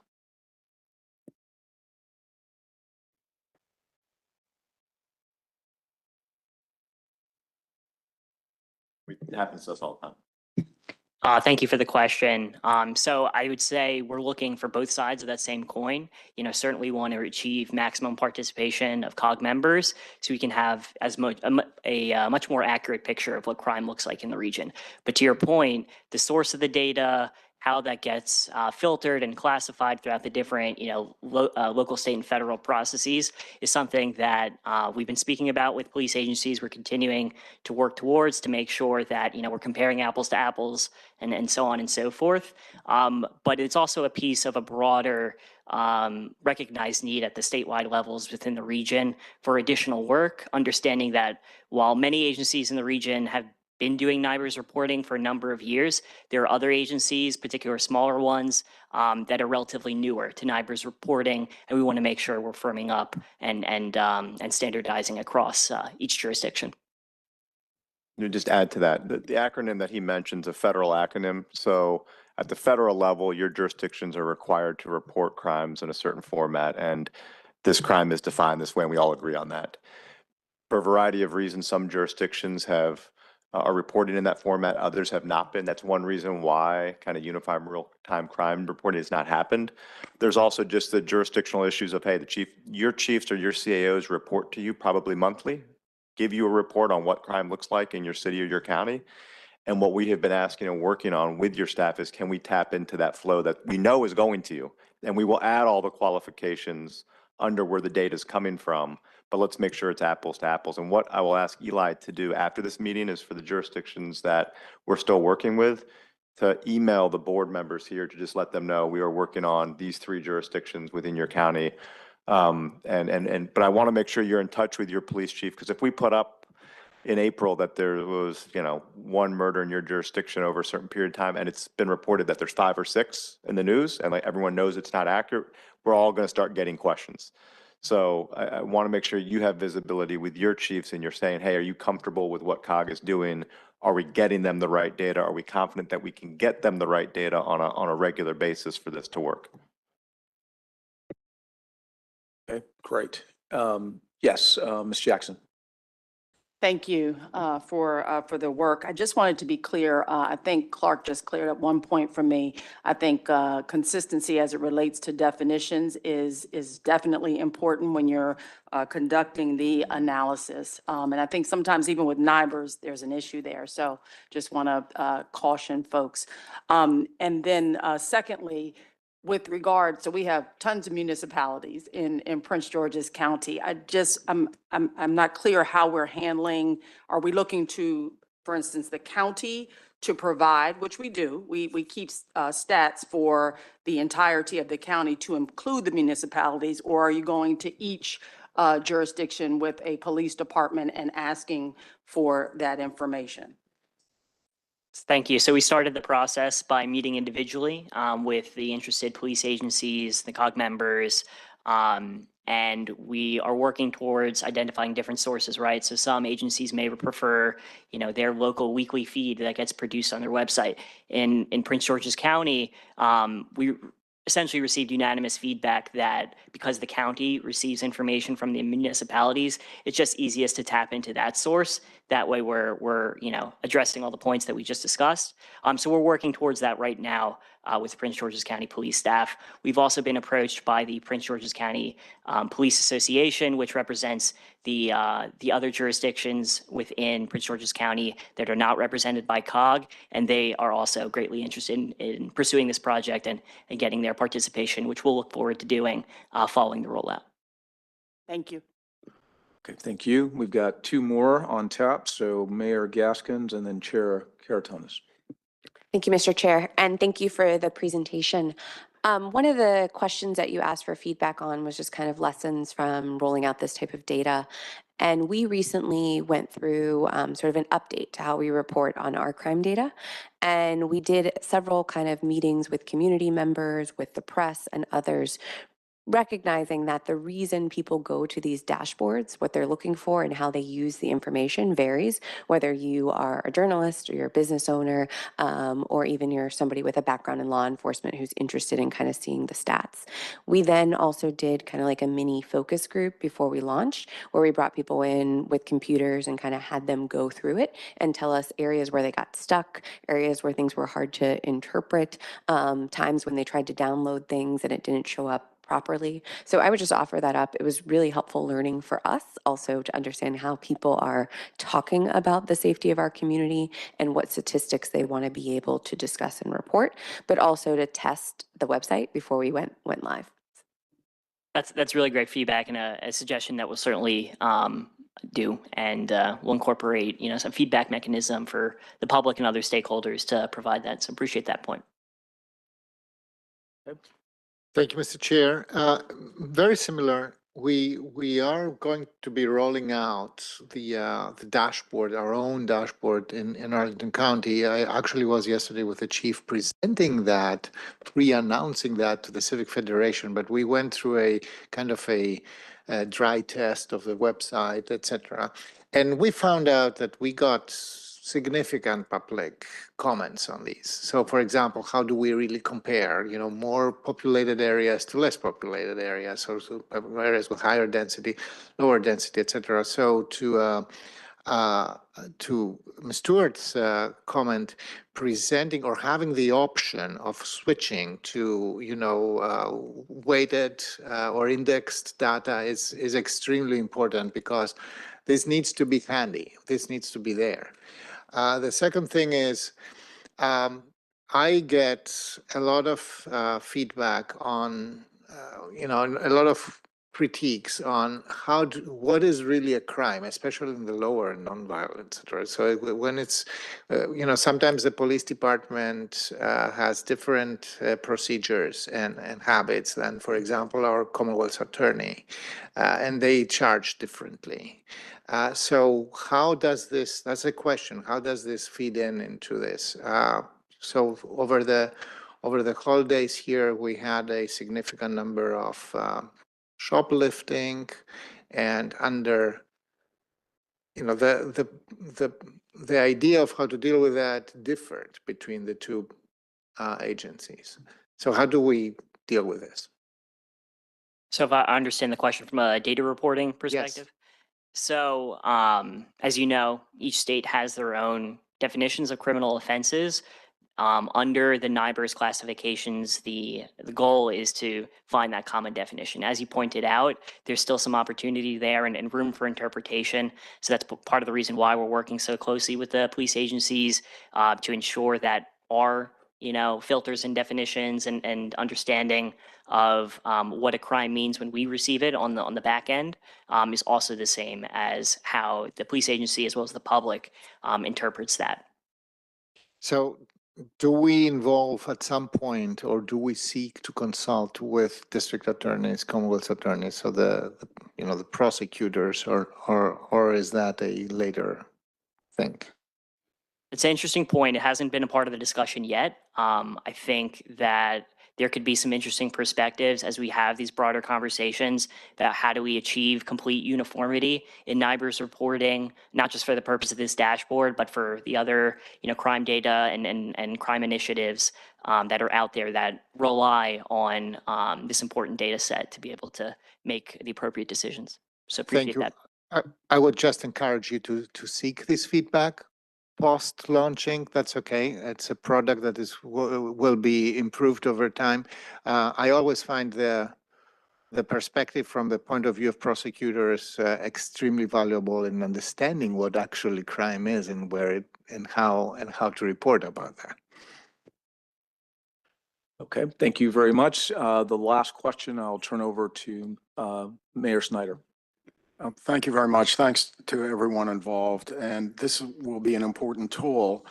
It happens to us all the time. Thank you for the question. So I would say we're looking for both sides of that same coin. Certainly want to achieve maximum participation of COG members so we can have as much a much more accurate picture of what crime looks like in the region. But to your point, the source of the data, how that gets filtered and classified throughout the different, local, state, and federal processes is something that we've been speaking about with police agencies. We're continuing to work towards to make sure that, we're comparing apples to apples and so on and so forth. But it's also a piece of a broader recognized need at the statewide levels within the region for additional work, understanding that while many agencies in the region have been doing NIBRS reporting for a number of years, there are other agencies, particular smaller ones, that are relatively newer to NIBRS reporting, and we want to make sure we're firming up and standardizing across each jurisdiction. Just add to that, the acronym that he mentions, a federal acronym. So at the federal level, your jurisdictions are required to report crimes in a certain format, and this crime is defined this way, and we all agree on that. For a variety of reasons, some jurisdictions are reporting in that format, others have not been. That's one reason why kind of unified real-time crime reporting has not happened. There's also just the jurisdictional issues of, hey, your chiefs or your CAOs report to you probably monthly, give you a report on what crime looks like in your city or your county. And what we have been asking and working on with your staff is, can we tap into that flow that we know is going to you? And we will add all the qualifications under where the data is coming from, but let's make sure it's apples to apples. And what I will ask Eli to do after this meeting is for the jurisdictions that we're still working with to email the board members here to just let them know we are working on these 3 jurisdictions within your county. But I want to make sure you're in touch with your police chief, because if we put up in April that there was, 1 murder in your jurisdiction over a certain period of time, and it's been reported that there's 5 or 6 in the news, and like everyone knows it's not accurate, we're all going to start getting questions. So I want to make sure you have visibility with your chiefs and you're saying, hey, are you comfortable with what COG is doing? Are we getting them the right data? Are we confident that we can get them the right data on a regular basis for this to work? Okay, great. Yes, Ms. Jackson. Thank you for the work. I just wanted to be clear. I think Clark just cleared up one point for me. I think consistency as it relates to definitions is definitely important when you're conducting the analysis. And I think sometimes even with NIBRS, there's an issue there. So just want to caution folks. And then secondly, with regard, so we have tons of municipalities in Prince George's County. I'm not clear how we're handling. Are we looking to, for instance, the county to provide, which we do, we keep stats for the entirety of the county to include the municipalities, or are you going to each jurisdiction with a police department and asking for that information? Thank you. So we started the process by meeting individually with the interested police agencies, the COG members, And we are working towards identifying different sources, right? So some agencies may prefer, their local weekly feed that gets produced on their website. In Prince George's County, we essentially received unanimous feedback that because the county receives information from the municipalities, it's just easiest to tap into that source. That way we're addressing all the points that we just discussed. So we're working towards that right now with Prince George's County Police staff. We've also been approached by the Prince George's County Police Association, which represents the other jurisdictions within Prince George's County that are not represented by COG, and they are also greatly interested in pursuing this project and getting their participation, which we'll look forward to doing following the rollout. Thank you. Okay, thank you. We've got two more on tap. So Mayor Gaskins and then Chair Karatonis. Thank you, Mr. Chair, and thank you for the presentation. One of the questions that you asked for feedback on was just kind of lessons from rolling out this type of data. And we recently went through sort of an update to how we report on our crime data. And we did several kind of meetings with community members, with the press and others, recognizing that the reason people go to these dashboards, what they're looking for and how they use the information varies, whether you are a journalist or you're a business owner, or even you're somebody with a background in law enforcement who's interested in kind of seeing the stats. We then also did kind of like a mini focus group before we launched, where we brought people in with computers and kind of had them go through it and tell us areas where they got stuck, areas where things were hard to interpret, times when they tried to download things and it didn't show up properly. So I would just offer that up. It was really helpful learning for us also to understand how people are talking about the safety of our community and what statistics they want to be able to discuss and report, but also to test the website before we went live. That's really great feedback and a suggestion that we'll certainly do, and we'll incorporate some feedback mechanism for the public and other stakeholders to provide that. So appreciate that point. Thank you, Mr. Chair. Very similar. We are going to be rolling out the dashboard, our own dashboard in Arlington County. I actually was yesterday with the chief presenting that, pre-announcing that to the Civic Federation, but we went through a kind of a dry test of the website, etc. And we found out that we got significant public comments on these. So for example, how do we really compare, more populated areas to less populated areas, or so areas with higher density, lower density, etc. So to Ms. Stewart's comment, presenting or having the option of switching to, weighted or indexed data is extremely important, because this needs to be handy. This needs to be there. The second thing is, I get a lot of feedback on, a lot of critiques on what is really a crime, especially in the lower and nonviolent, etc. So when it's, sometimes the police department has different procedures and habits than, for example, our Commonwealth's attorney, and they charge differently. So how does this, that's a question, how does this feed into this? So over the holidays here, we had a significant number of shoplifting, and under, the idea of how to deal with that differed between the two agencies. So how do we deal with this? So if I understand the question from a data reporting perspective. So, as you know, each state has their own definitions of criminal offenses. Under the NIBRS classifications, the goal is to find that common definition. As you pointed out, there's still some opportunity there and room for interpretation. So that's part of the reason why we're working so closely with the police agencies to ensure that our filters and definitions and understanding of what a crime means when we receive it on the back end is also the same as how the police agency as well as the public interprets that. So do we involve at some point, or do we seek to consult with district attorneys, Commonwealth attorneys, so the prosecutors, or is that a later thing? It's an interesting point. It hasn't been a part of the discussion yet. I think that there could be some interesting perspectives as we have these broader conversations about how do we achieve complete uniformity in NIBR's reporting, not just for the purpose of this dashboard, but for the other, crime data and crime initiatives that are out there that rely on this important data set to be able to make the appropriate decisions. So appreciate that. I would just encourage you to seek this feedback post-launching. That's okay. It's a product that will be improved over time. I always find the perspective from the point of view of prosecutors extremely valuable in understanding what actually crime is and where it and how to report about that. Okay, thank you very much. The last question I'll turn over to Mayor Snyder. Thank you very much. Thanks to everyone involved. And this will be an important tool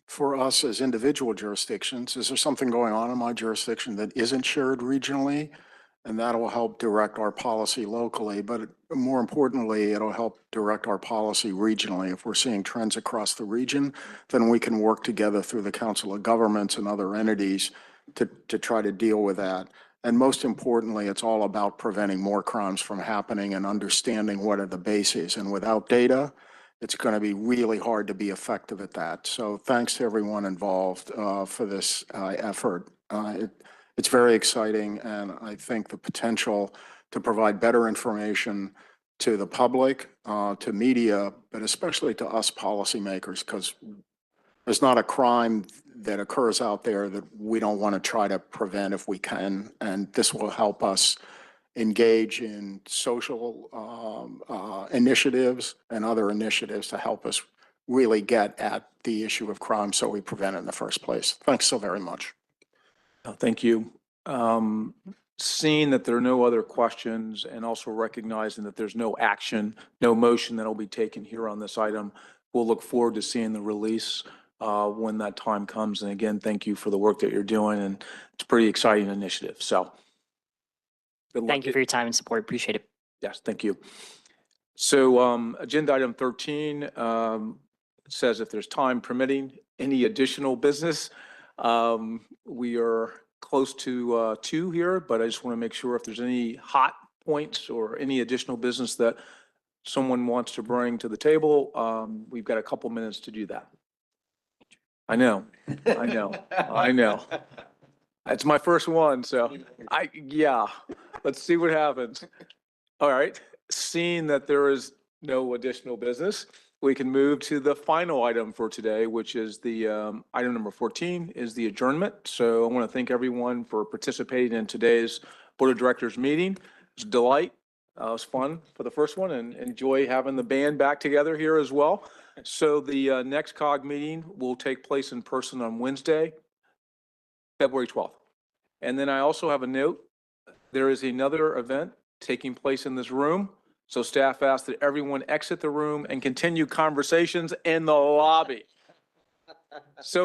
for us as individual jurisdictions. Is there something going on in my jurisdiction that isn't shared regionally? And that will help direct our policy locally. But more importantly, it'll help direct our policy regionally. If we're seeing trends across the region, then we can work together through the Council of Governments and other entities to try to deal with that. And most importantly, it's all about preventing more crimes from happening and understanding what are the bases. And without data, it's going to be really hard to be effective at that. So thanks to everyone involved for this effort. It's very exciting, and I think the potential to provide better information to the public, to media, but especially to us policymakers, because there's not a crime that occurs out there that we don't want to try to prevent if we can. And this will help us engage in social initiatives and other initiatives to help us really get at the issue of crime so we prevent it in the first place. Thanks so very much. Thank you. Seeing that there are no other questions and also recognizing that there's no action, no motion that will be taken here on this item, we'll look forward to seeing the release when that time comes. And again, thank you for the work that you're doing, and it's a pretty exciting initiative. So thank you for your time and support. Appreciate it. Yes, thank you. So agenda item 13 says if there's time permitting, any additional business. We are close to 2 here, but I just want to make sure if there's any hot points or any additional business that someone wants to bring to the table, we've got a couple minutes to do that. I know. It's my first one, so yeah, let's see what happens. All right, seeing that there is no additional business, we can move to the final item for today, which is the item number 14 is the adjournment. So I want to thank everyone for participating in today's Board of Directors meeting. It's a delight. It was fun for the first one, and enjoy having the band back together here as well. So the next COG meeting will take place in person on Wednesday, February 12th. And then I also have a note. There is another event taking place in this room. So staff asked that everyone exit the room and continue conversations in the lobby. So